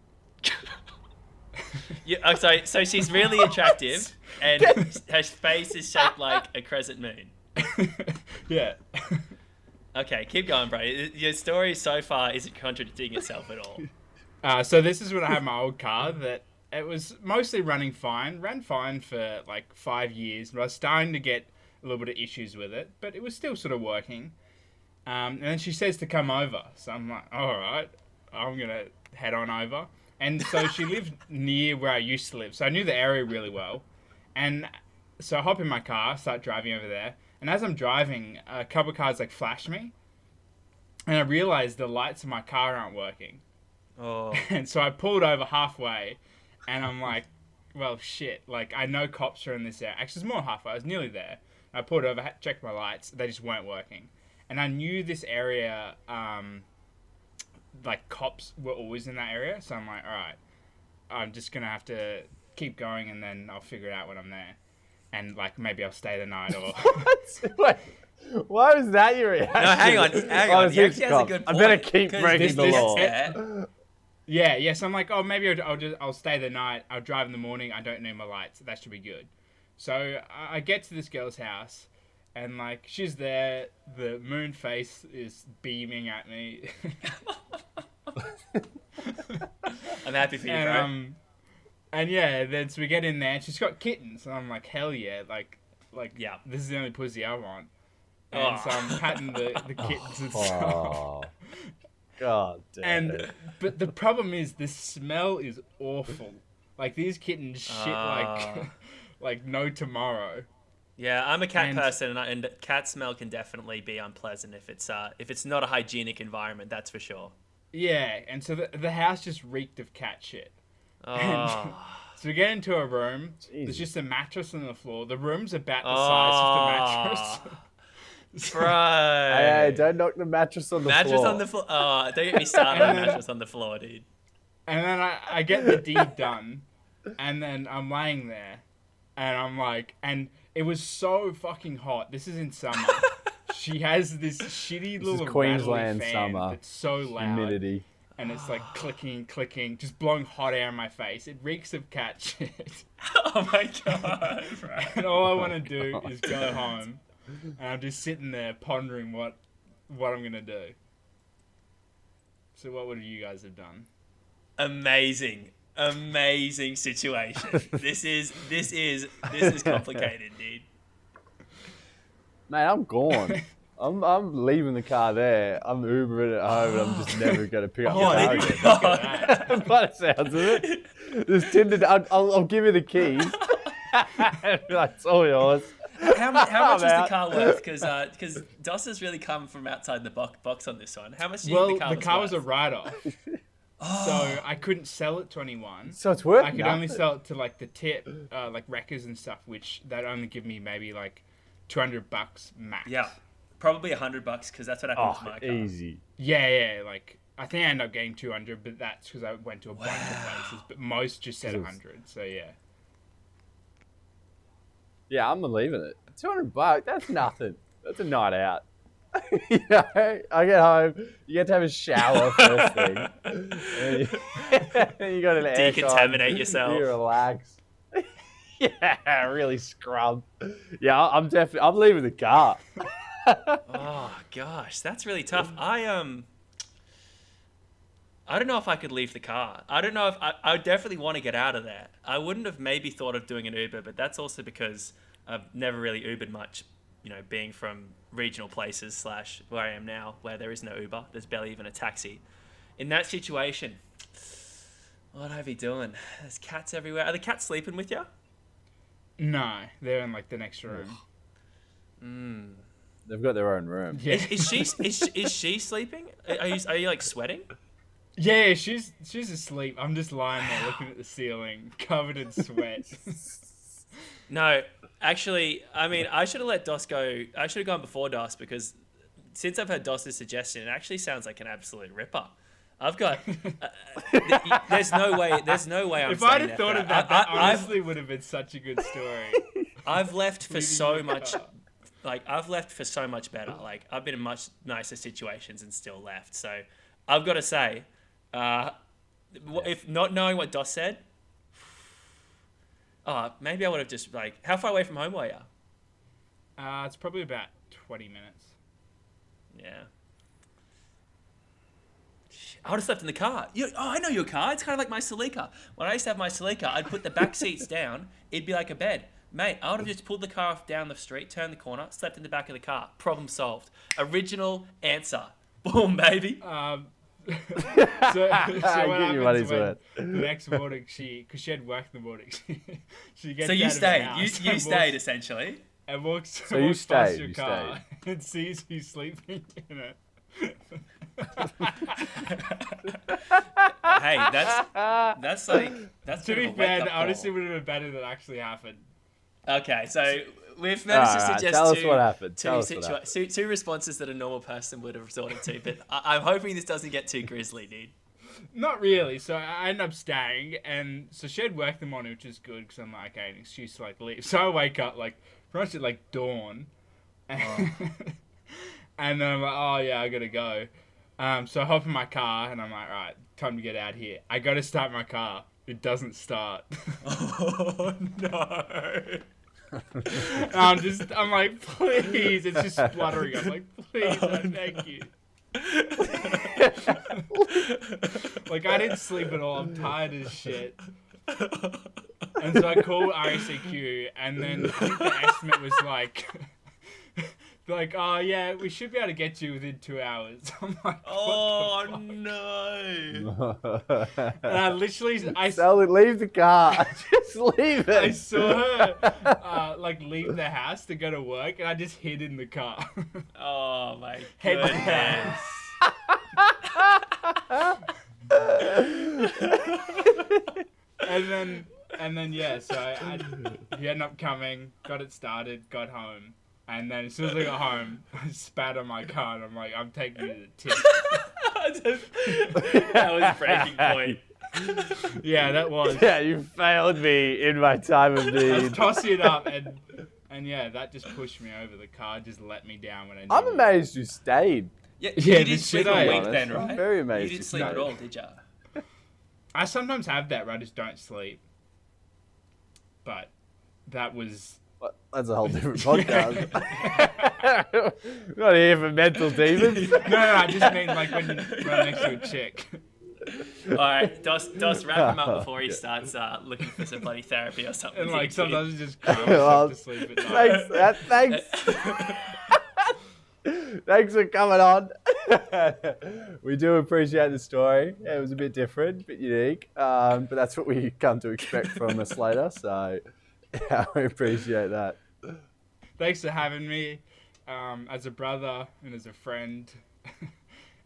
Speaker 1: So she's really attractive, and her face is shaped like a crescent moon.
Speaker 3: Yeah.
Speaker 1: Okay, keep going, bro. Your story so far isn't contradicting itself at all.
Speaker 3: So this is when I had my old car that it was mostly running fine. Ran fine for like 5 years, but I was starting to get a little bit of issues with it, but it was still sort of working. And then she says to come over. So I'm like, all right, I'm going to head on over. And so she lived near where I used to live. So I knew the area really well. And so I hop in my car, start driving over there. And as I'm driving, a couple of cars like flash me. And I realize the lights of my car aren't working.
Speaker 1: Oh,
Speaker 3: And so I pulled over halfway, and I'm like, well, shit. Like, I know cops are in this area. Actually, it's more than halfway. I was nearly there. I pulled over, checked my lights. They just weren't working. And I knew this area, like, cops were always in that area. So I'm like, all right, I'm just going to have to keep going, and then I'll figure it out when I'm there. And, like, maybe I'll stay the night or...
Speaker 2: What? Wait. Why was that your reaction?
Speaker 1: no, hang on.
Speaker 2: Oh,
Speaker 1: He actually has a good
Speaker 2: I
Speaker 1: point.
Speaker 2: better keep
Speaker 1: 'cause
Speaker 2: breaking the
Speaker 3: this-
Speaker 2: law.
Speaker 3: Yeah, yeah. So I'm like, oh, maybe I'll stay the night. I'll drive in the morning. I don't need my lights. That should be good. So I get to this girl's house, and like she's there. The moon face is beaming at me.
Speaker 1: I'm happy for you, bro.
Speaker 3: And yeah, then so we get in there, and she's got kittens, and I'm like, hell yeah, like
Speaker 1: Yeah.
Speaker 3: this is the only pussy I want.
Speaker 1: Oh.
Speaker 3: And so I'm patting the kittens and stuff.
Speaker 2: Oh. God damn it.
Speaker 3: And but the problem is the smell is awful. Like these kittens shit like like no tomorrow.
Speaker 1: Yeah, I'm a cat
Speaker 3: And-
Speaker 1: person, and cat smell can definitely be unpleasant if it's not a hygienic environment. That's for sure.
Speaker 3: Yeah, and so the house just reeked of cat shit.
Speaker 1: Oh,
Speaker 3: So we get into a room. There's
Speaker 2: Jesus.
Speaker 3: just a mattress on the floor. The room's about the size of the mattress.
Speaker 1: bro.
Speaker 2: Hey, don't knock the mattress on the
Speaker 1: Mattress
Speaker 2: floor.
Speaker 1: on the floor. Oh, don't get me started on
Speaker 3: And then-
Speaker 1: mattress on the floor, dude.
Speaker 3: And then I get the deed done, and then I'm laying there, and I'm like, and it was so fucking hot. This is in summer. She has this shitty
Speaker 2: This
Speaker 3: little
Speaker 2: is Queensland
Speaker 3: rattly fan
Speaker 2: summer.
Speaker 3: that's so loud,
Speaker 2: Humidity.
Speaker 3: and it's like clicking, just blowing hot air in my face. It reeks of cat shit.
Speaker 1: Oh my god, bro.
Speaker 3: And all I want to do is go home, and I'm just sitting there pondering what what I'm gonna do. So what would you guys have done?
Speaker 1: Amazing situation. This is complicated, dude.
Speaker 2: Mate, I'm gone. I'm leaving the car there. I'm Ubering it home, and I'm just never going to pick up the car
Speaker 1: dude.
Speaker 2: again.
Speaker 3: Look at that.
Speaker 2: By the sounds of it. This Tinder, I'll give you the keys. That's all yours.
Speaker 1: How much is the
Speaker 2: out.
Speaker 1: car worth? Because Dos has really come from outside the box on this one. How much do you
Speaker 3: Well,
Speaker 1: think
Speaker 3: the car was a
Speaker 1: worth?
Speaker 3: write-off, so I couldn't sell it to anyone.
Speaker 2: So it's worth
Speaker 3: I could only
Speaker 2: nothing.
Speaker 3: sell it to like the tip, like wreckers and stuff, which they'd only give me maybe like $200 max.
Speaker 1: Yeah, probably $100 because that's what happened to my car.
Speaker 2: Easy.
Speaker 3: Yeah. Like I think I ended up getting 200, but that's because I went to a bunch of places. But most just said 100. So yeah.
Speaker 2: Yeah, I'm leaving it. $200, that's nothing. That's a night out. You know, I get home, you get to have a shower first thing. And you got an air
Speaker 1: Decontaminate yourself.
Speaker 2: You relax. Yeah, really scrub. Yeah, I'm leaving the car.
Speaker 1: Oh gosh, that's really tough. I don't know if I could leave the car. I don't know if I would definitely want to get out of there. I wouldn't have maybe thought of doing an Uber, but that's also because I've never really Ubered much, being from regional places / where I am now, where there is no Uber. There's barely even a taxi. In that situation, what would I be doing? There's cats everywhere. Are the cats sleeping with you?
Speaker 3: No, they're in like the next room.
Speaker 2: They've got their own room.
Speaker 3: Yeah.
Speaker 1: Is she sleeping? Are you like sweating?
Speaker 3: Yeah, she's asleep. I'm just lying there looking at the ceiling, covered in sweat.
Speaker 1: No, actually, I mean, I should have let Dos go. I should have gone before Dos because since I've heard Dos's suggestion, it actually sounds like an absolute ripper. I've got. There's no way. I'm.
Speaker 3: If I'd
Speaker 1: saying
Speaker 3: have thought of that, honestly would have been such a good story.
Speaker 1: I've left for
Speaker 3: Leaving
Speaker 1: so
Speaker 3: your
Speaker 1: much.
Speaker 3: car.
Speaker 1: Like I've left for so much better. Like I've been in much nicer situations and still left. So I've got to say, if not knowing what Dos said, maybe I would have just like. How far away from home were you?
Speaker 3: It's probably about 20 minutes.
Speaker 1: Yeah. I would have slept in the car. I know your car. It's kind of like my Celica. When I used to have my Celica, I'd put the back seats down. It'd be like a bed. Mate, I would have just pulled the car off down the street, turned the corner, slept in the back of the car. Problem solved. Original answer. Boom, baby.
Speaker 3: So what
Speaker 2: Give you
Speaker 3: happens
Speaker 2: money's
Speaker 3: when
Speaker 2: worth.
Speaker 3: the next morning because she had work in the morning, she gets
Speaker 1: So you
Speaker 3: out of the
Speaker 1: stayed.
Speaker 3: house
Speaker 1: You
Speaker 3: and
Speaker 1: stayed
Speaker 3: walks,
Speaker 1: essentially.
Speaker 3: and walks,
Speaker 2: So you
Speaker 3: walks past
Speaker 2: stayed,
Speaker 3: your
Speaker 2: you
Speaker 3: car and sees you sleeping in it.
Speaker 1: Hey, that's like that's
Speaker 3: To
Speaker 1: a bit
Speaker 3: be
Speaker 1: of a
Speaker 3: fair,
Speaker 1: wake-up
Speaker 3: that honestly
Speaker 1: call.
Speaker 3: would have been better than actually happened.
Speaker 1: Okay, so we've managed to
Speaker 2: Alright,
Speaker 1: suggest
Speaker 2: tell us what happened.
Speaker 1: two,
Speaker 2: Tell us what happened.
Speaker 1: two responses that a normal person would have resorted to, but I'm hoping this doesn't get too grisly, dude.
Speaker 3: Not really. So I ended up staying, and so she had work in the morning, which is good because I'm like, okay, an excuse to like leave. So I wake up like pretty much at like dawn, and then I'm like, oh yeah, I gotta go. So I hop in my car, and I'm like, all right, time to get out here. I go to start my car. It doesn't start.
Speaker 1: Oh no.
Speaker 3: I'm like, please. It's just spluttering. I'm like, please, thank you. Like, I didn't sleep at all. I'm tired as shit. And so I called RACQ, and then I think the estimate was like, oh yeah, we should be able to get you within 2 hours. I'm like,
Speaker 1: Oh
Speaker 3: what the fuck?
Speaker 1: no.
Speaker 3: And I literally,
Speaker 2: Sally, leave the car. Just leave
Speaker 3: I
Speaker 2: it.
Speaker 3: saw her like leave the house to go to work, and I just hid in the car.
Speaker 1: Oh my
Speaker 3: Head
Speaker 1: goodness.
Speaker 3: and then yeah, so he ended up coming, got it started, got home, and then as soon as I got home, I spat on my car, and I'm like, I'm taking you to the tip.
Speaker 1: That was breaking point.
Speaker 3: Yeah, that was.
Speaker 2: Yeah, you failed me in my time of
Speaker 3: I was
Speaker 2: need.
Speaker 3: tossing it up, and yeah, that just pushed me over. The car just let me down when I.
Speaker 2: I'm
Speaker 3: needed it.
Speaker 2: amazed you stayed.
Speaker 1: Yeah,
Speaker 3: Yeah,
Speaker 1: you didn't
Speaker 3: this
Speaker 1: sleep
Speaker 3: shit,
Speaker 1: a
Speaker 3: to be
Speaker 1: week then,
Speaker 2: I'm
Speaker 1: right?
Speaker 2: very
Speaker 1: You
Speaker 2: amazed
Speaker 1: didn't sleep at
Speaker 3: No.
Speaker 1: all, did you?
Speaker 3: I sometimes have that where I just don't sleep. But that was
Speaker 2: That's a whole different podcast. Not here for mental demons.
Speaker 3: No, I just mean like when you run next to a chick.
Speaker 1: All right, Dos, wrap him up before he starts looking for some bloody therapy or something.
Speaker 3: And like sometimes you just calm yourself to sleep at night.
Speaker 2: Thanks. Thanks for coming on. We do appreciate the story. Yeah, it was a bit different, a bit unique, but that's what we come to expect from us later. So, yeah, we appreciate that.
Speaker 3: Thanks for having me, as a brother and as a friend,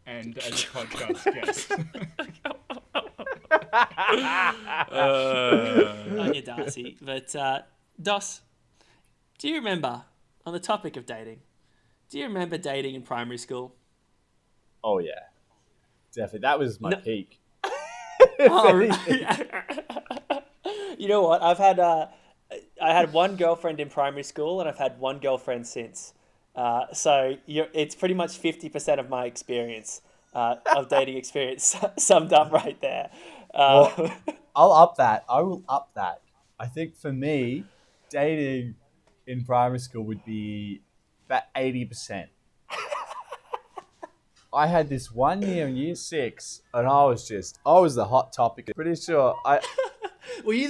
Speaker 3: and as a podcast guest.
Speaker 1: On your Darcy. But, Dos, do you remember, on the topic of dating, do you remember dating in primary school?
Speaker 2: Oh, yeah. Definitely. That was my peak.
Speaker 1: Oh, you know what? I had one girlfriend in primary school, and I've had one girlfriend since. So it's pretty much 50% of my experience of dating experience summed up right there.
Speaker 2: Well, I'll up that. I will up that. I think for me, dating in primary school would be about 80%. I had this one year in year 6, and I was the hot topic. Pretty sure
Speaker 1: Were you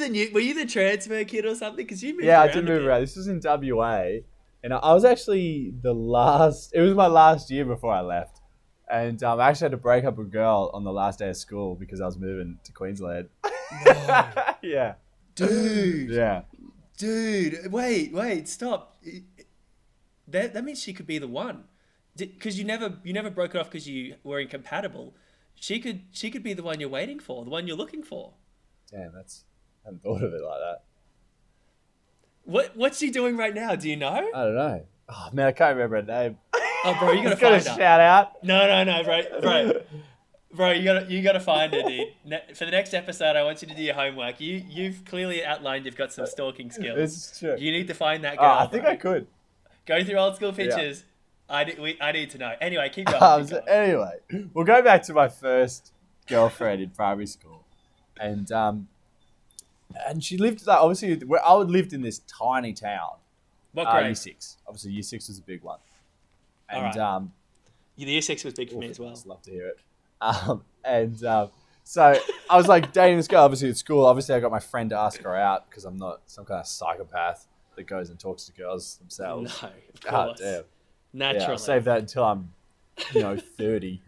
Speaker 1: the transfer kid or something? Because you moved
Speaker 2: yeah,
Speaker 1: around
Speaker 2: I did
Speaker 1: a
Speaker 2: move
Speaker 1: bit.
Speaker 2: around. This was in WA, and I was actually it was my last year before I left. And I actually had to break up with a girl on the last day of school because I was moving to Queensland. Yeah.
Speaker 1: Dude.
Speaker 2: Yeah.
Speaker 1: Dude, wait, stop. That means she could be the one. Because you never broke it off because you were incompatible. She could be the one you're waiting for, the one you're looking for.
Speaker 2: Damn, I hadn't thought of it like that.
Speaker 1: What's she doing right now? Do you know?
Speaker 2: I don't know. Oh man, I can't remember her name.
Speaker 1: Oh, bro, you gotta
Speaker 2: Just gotta
Speaker 1: find her.
Speaker 2: shout out.
Speaker 1: No, bro, you gotta find her, dude. For the next episode, I want you to do your homework. You've clearly outlined you've got some stalking skills.
Speaker 2: This is true.
Speaker 1: You need to find that girl.
Speaker 2: I think
Speaker 1: bro.
Speaker 2: I could.
Speaker 1: Go through old school pictures. I need to know. Anyway, keep going.
Speaker 2: So anyway, we'll go back to my first girlfriend in primary school, and she lived like obviously where I lived in this tiny town.
Speaker 1: What grade?
Speaker 2: Year 6. Obviously, year 6 was a big one, and
Speaker 1: Alright. The year 6 was big for me as well.
Speaker 2: I'd love to hear it. So I was like dating this girl obviously at school. Obviously, I got my friend to ask her out because I'm not some kind of psychopath that goes and talks to girls themselves.
Speaker 1: No, of
Speaker 2: God
Speaker 1: course.
Speaker 2: damn.
Speaker 1: Naturally.
Speaker 2: Yeah, I'll save that until I'm, 30.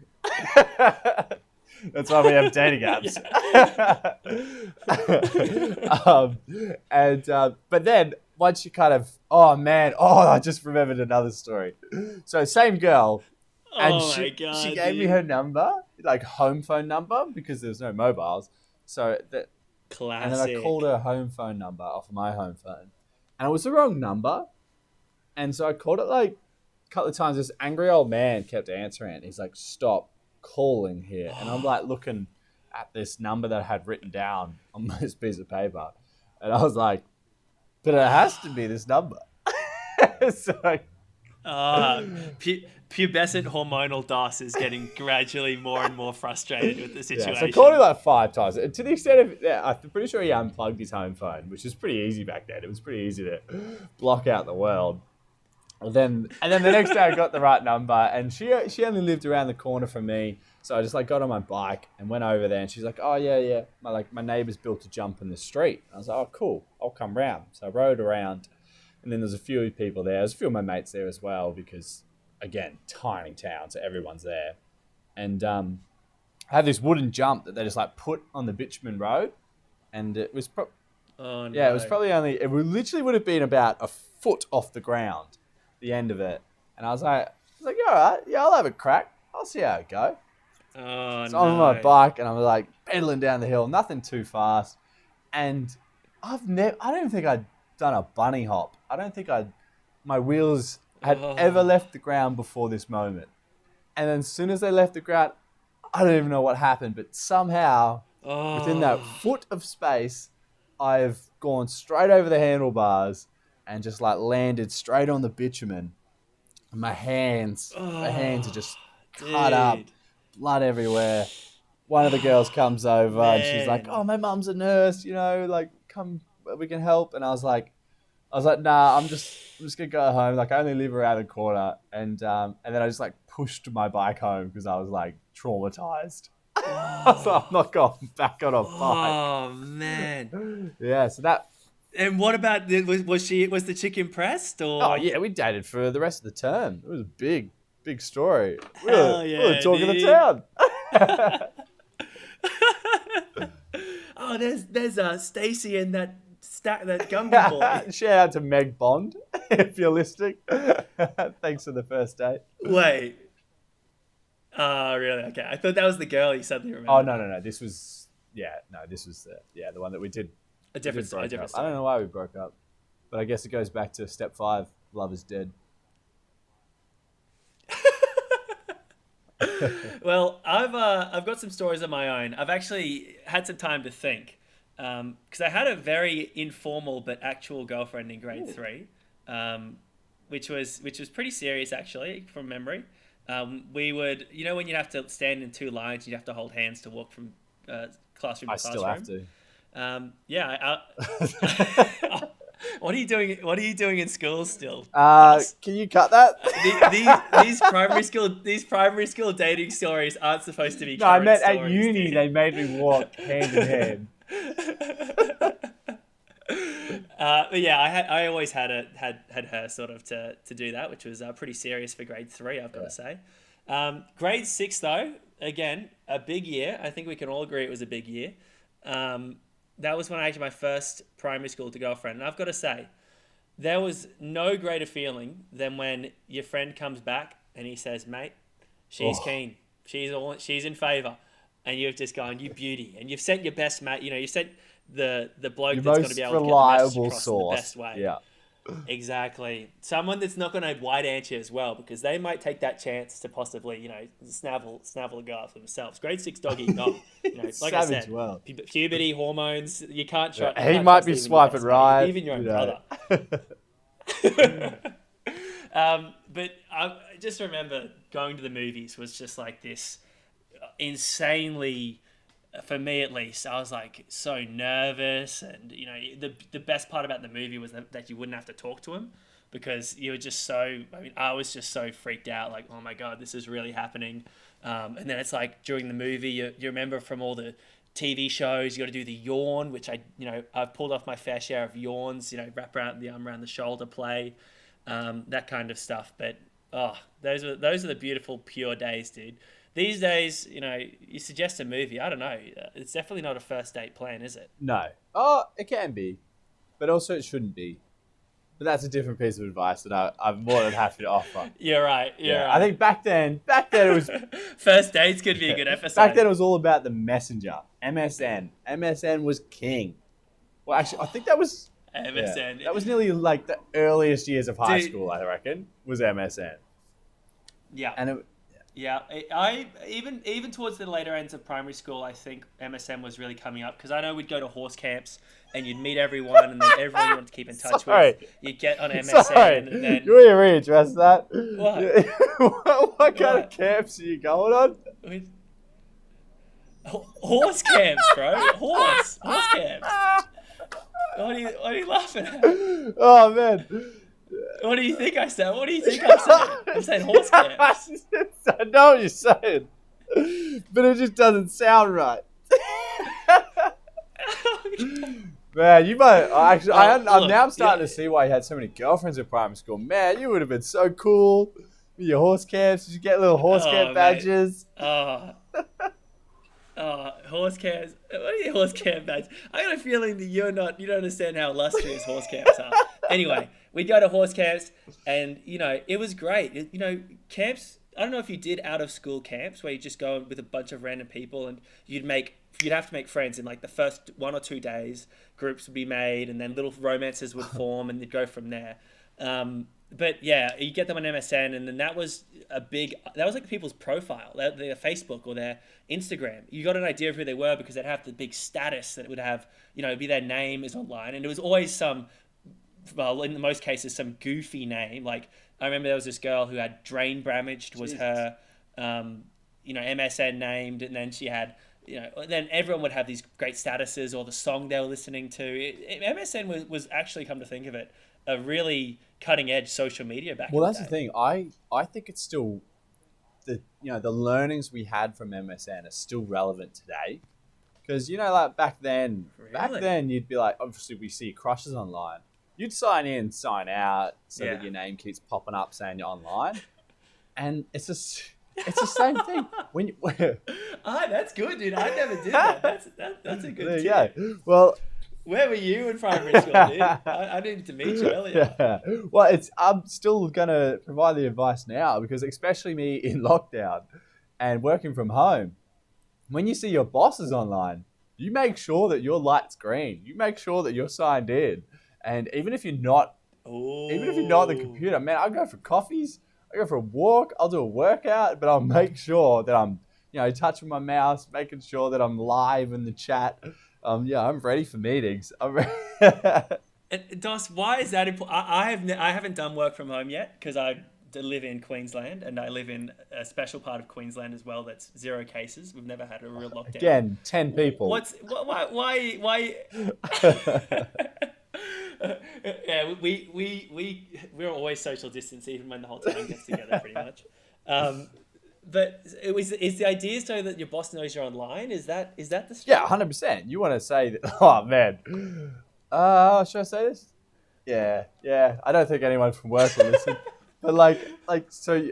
Speaker 2: That's why we have dating apps. But then once you kind of, I just remembered another story. So same girl, and
Speaker 1: Oh my
Speaker 2: she
Speaker 1: God,
Speaker 2: gave me
Speaker 1: dude.
Speaker 2: her number, like home phone number, because there's no mobiles. So that,
Speaker 1: Classic.
Speaker 2: and then I called her home phone number off of my home phone, and it was the wrong number. And so I called it like a couple of times. This angry old man kept answering. He's like, "Stop calling here." And I'm like looking at this number that I had written down on this piece of paper, and I was like, "But it has to be this number." So
Speaker 1: Pubescent hormonal DOS is getting gradually more and more frustrated with the situation.
Speaker 2: yeah, so I called him like 5 times. And to the extent of, I'm pretty sure he unplugged his home phone, which is pretty easy back then. It was pretty easy to block out the world. And then the next day I got the right number, and she only lived around the corner from me, so I just like got on my bike and went over there, and she's like, "Oh yeah, my neighbour's built a jump in the street." And I was like, "Oh cool, I'll come round." So I rode around, and then there's a few people there. There's a few of my mates there as well because, again, tiny town, so everyone's there. And I had this wooden jump that they just like put on the bitumen road, and it was
Speaker 1: Oh no.
Speaker 2: it was probably literally would have been about a foot off the ground, the end of it. And I was like, "Yeah, all right, yeah, I'll have a crack. I'll see how it goes."
Speaker 1: Oh
Speaker 2: So
Speaker 1: no.
Speaker 2: I'm on my bike and I'm like pedaling down the hill, nothing too fast. And I don't even think I'd done a bunny hop. I don't think my wheels had ever left the ground before this moment. And then as soon as they left the ground, I don't even know what happened, but somehow within that foot of space, I've gone straight over the handlebars and just like landed straight on the bitumen. And my hands are just cut up,
Speaker 1: Dude.
Speaker 2: blood everywhere. One of the girls comes over and she's like,
Speaker 1: Man.
Speaker 2: "Oh, my mum's a nurse, like, come, we can help." And I was like, I was like, nah, I'm just gonna go home. Like, I only live around the corner, and then I just like pushed my bike home because I was like traumatized. I was like, I'm not going back on a bike.
Speaker 1: Oh man.
Speaker 2: Yeah, so that.
Speaker 1: And what about was the chick impressed or?
Speaker 2: Oh yeah, we dated for the rest of the term. It was a big story.
Speaker 1: Hell
Speaker 2: we
Speaker 1: yeah,
Speaker 2: were talking
Speaker 1: dude.
Speaker 2: the town.
Speaker 1: Oh, there's Stacy and that Gumby boy.
Speaker 2: Shout out to Meg Bond if you're listening. Thanks for the first date.
Speaker 1: Wait. Oh, really? Okay. I thought that was the girl you suddenly remembered.
Speaker 2: Oh no. This was the one that we did.
Speaker 1: A different
Speaker 2: broke
Speaker 1: story.
Speaker 2: up. I don't know why we broke up, but I guess it goes back to step 5. Love is dead.
Speaker 1: Well, I've got some stories of my own. I've actually had some time to think because I had a very informal but actual girlfriend in grade 3, which was pretty serious actually from memory. We would, when you'd have to stand in 2 lines, you'd have to hold hands to walk from classroom to classroom.
Speaker 2: I still have to.
Speaker 1: What are you doing? What are you doing in school still?
Speaker 2: Can you cut that?
Speaker 1: These primary school dating stories aren't supposed to be.
Speaker 2: No, I meant at
Speaker 1: stories,
Speaker 2: uni.
Speaker 1: dude.
Speaker 2: They made me walk hand in hand.
Speaker 1: But yeah, I always had her sort of to do that, which was pretty serious for grade 3. I've got to say. Grade 6 though, again a big year. I think we can all agree it was a big year. That was when I had my first primary school girlfriend. And I've got to say, there was no greater feeling than when your friend comes back and he says, mate, she's keen. She's in favour. And you've just gone, you beauty. And you've sent your best mate, you sent the bloke
Speaker 2: Your
Speaker 1: that's going
Speaker 2: most
Speaker 1: to be able to get the
Speaker 2: reliable
Speaker 1: message across in
Speaker 2: source.
Speaker 1: the best way.
Speaker 2: Yeah.
Speaker 1: Exactly. Someone that's not going to white ant you as well, because they might take that chance to possibly, snavel a guy for themselves. Grade 6 doggy, no. Like I
Speaker 2: Savage
Speaker 1: said,
Speaker 2: world.
Speaker 1: puberty, hormones, you can't try.
Speaker 2: He might be swiping right.
Speaker 1: Even your own brother. But I just remember going to the movies was just like this insanely, for me at least, I was like so nervous, and the best part about the movie was that you wouldn't have to talk to him because you were just so. I mean, I was just so freaked out, like, oh my god, this is really happening. And then it's like during the movie, you remember from all the TV shows, you got to do the yawn, which I've pulled off my fair share of yawns. Wrap around the arm around the shoulder play, that kind of stuff. But those are the beautiful pure days, dude. These days, you suggest a movie. I don't know. It's definitely not a first date plan, is it?
Speaker 2: No. Oh, it can be. But also it shouldn't be. But that's a different piece of advice that I'm more than happy to offer.
Speaker 1: You're right. You're right.
Speaker 2: I think back then it was...
Speaker 1: First dates could be a good episode.
Speaker 2: Back then it was all about the messenger. MSN. MSN was king. Well, actually, I think that was...
Speaker 1: MSN.
Speaker 2: Yeah, that was nearly like the earliest years of high school, I reckon, was MSN.
Speaker 1: Yeah.
Speaker 2: And
Speaker 1: I even towards the later ends of primary school, I think MSN was really coming up because I know we'd go to horse camps and you'd meet everyone and then everyone you wanted to keep in touch with. You'd get on MSN and then...
Speaker 2: You want to readdress that?
Speaker 1: What?
Speaker 2: What kind of camps are you going on?
Speaker 1: Horse camps, bro. Horse camps. What are you laughing at?
Speaker 2: Oh, man.
Speaker 1: What do you think I said? What do you think I said? I'm saying horse camps.
Speaker 2: I know what you're saying, but it just doesn't sound right. Man, you might actually. I'm starting to see why you had so many girlfriends at primary school. Man, you would have been so cool with your horse camps. Did you get little horse camp badges?
Speaker 1: Horse camps. What are your horse camp badges? I got a feeling that you don't understand how illustrious horse camps are. Anyway, we'd go to horse camps, and it was great. Camps. I don't know if you did out of school camps where you just go with a bunch of random people, and you'd have to make friends in like the first 1 or 2 days. Groups would be made, and then little romances would form, and you'd go from there. But yeah, you get them on MSN, and then that was like people's profile, their Facebook or their Instagram. You got an idea of who they were because they'd have the big status that it would have, it'd be their name is online, and it was always some, well, in most cases, some goofy name. Like I remember there was this girl who had Drain Bramaged was her, MSN named, and then she had, then everyone would have these great statuses or the song they were listening to. MSN was actually, come to think of it, a really cutting edge social media back.
Speaker 2: Well,
Speaker 1: in
Speaker 2: that's the thing. I think it's still the learnings we had from MSN are still relevant today. Because, like back then you'd be like, obviously we see crushes online. You'd sign in, sign out so that your name keeps popping up saying you're online. And it's the same thing.
Speaker 1: That's good, dude. I never did that. That's a good tip.
Speaker 2: There you go. Well,
Speaker 1: where were you in primary school, dude? I needed to meet you earlier.
Speaker 2: Yeah. Well, I'm still going to provide the advice now because especially me in lockdown and working from home, when you see your bosses online, you make sure that your light's green. You make sure that you're signed in. And even if you're not on the computer, man, I'll go for coffees. I'll go for a walk. I'll do a workout, but I'll make sure that I'm, touching my mouse, making sure that I'm live in the chat. I'm ready for meetings. I'm ready.
Speaker 1: Dos, why is that important? I haven't done work from home yet because I live in Queensland and I live in a special part of Queensland as well that's 0 cases. We've never had a real lockdown.
Speaker 2: Again, 10 people.
Speaker 1: Why? Yeah, we're always social distance even when the whole town gets together pretty much. But is the idea so that your boss knows you're online? Is that the strategy?
Speaker 2: Yeah, 100%. You want to say that? Oh man, should I say this? Yeah. I don't think anyone from work will listen. But so,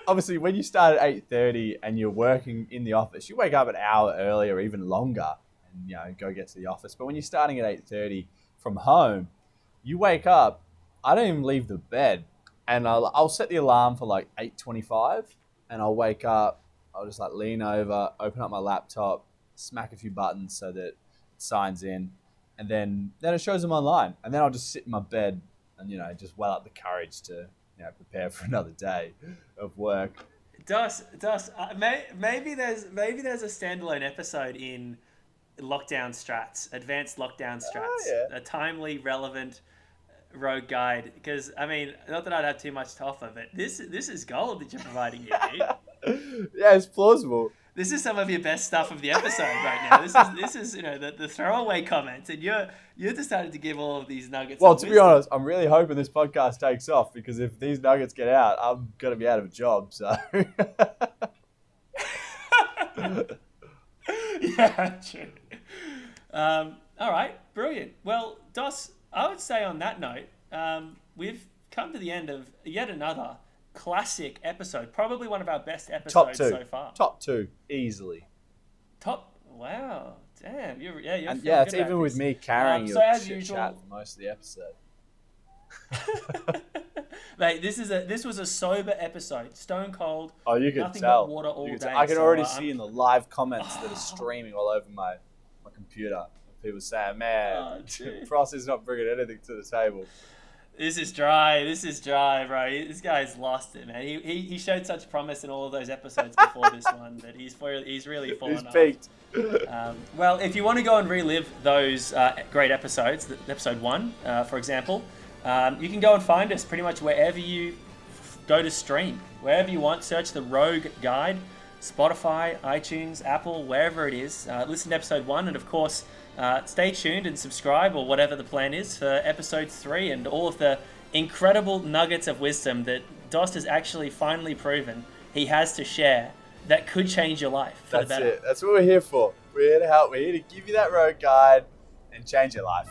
Speaker 2: obviously, when you start at 8:30 and you're working in the office, you wake up an hour early or even longer, and go get to the office. But when you're starting at 8:30 from home, you wake up. I don't even leave the bed, and I'll set the alarm for 8:25, and I'll wake up. I'll just lean over, open up my laptop, smack a few buttons so that it signs in, and then it shows them online, and then I'll just sit in my bed and just well up the courage to prepare for another day of work.
Speaker 1: Dos, maybe there's a standalone episode in lockdown strats, advanced lockdown strats, a timely, relevant rogue guide. Because not that I'd have too much to offer, but this is gold that you're providing here, dude.
Speaker 2: Yeah, it's plausible.
Speaker 1: This is some of your best stuff of the episode right now. This is the throwaway comments, and you're decided to give all of these nuggets.
Speaker 2: Well, to be honest, I'm really hoping this podcast takes off because if these nuggets get out, I'm gonna be out of a job. So.
Speaker 1: Yeah, true. All right, brilliant. Well, Dos, I would say on that note, we've come to the end of yet another classic episode. Probably one of our best episodes so far.
Speaker 2: Top 2, easily.
Speaker 1: Wow. Damn. You're
Speaker 2: it's even with me carrying your chit chat for most of the episode.
Speaker 1: Mate, this was a sober episode. Stone cold.
Speaker 2: Oh, you can
Speaker 1: nothing
Speaker 2: tell.
Speaker 1: But water all day.
Speaker 2: I can already see in the live comments that are streaming all over my computer. People saying, man, Frost is not bringing anything to the table.
Speaker 1: This is dry, bro. This guy's lost it, man. He showed such promise in all of those episodes before this one that he's really fallen off.
Speaker 2: He's peaked.
Speaker 1: Well, if you want to go and relive those great episodes, episode 1, for example, you can go and find us pretty much wherever you go to stream. Wherever you want, search the Rogue Guide, Spotify, iTunes, Apple, wherever it is. Listen to episode 1, and of course, stay tuned and subscribe, or whatever the plan is, for episode 3 and all of the incredible nuggets of wisdom that Dost has actually finally proven he has to share that could change your life for the better.
Speaker 2: That's it. That's what we're here for. We're here to help. We're here to give you that road guide and change your life.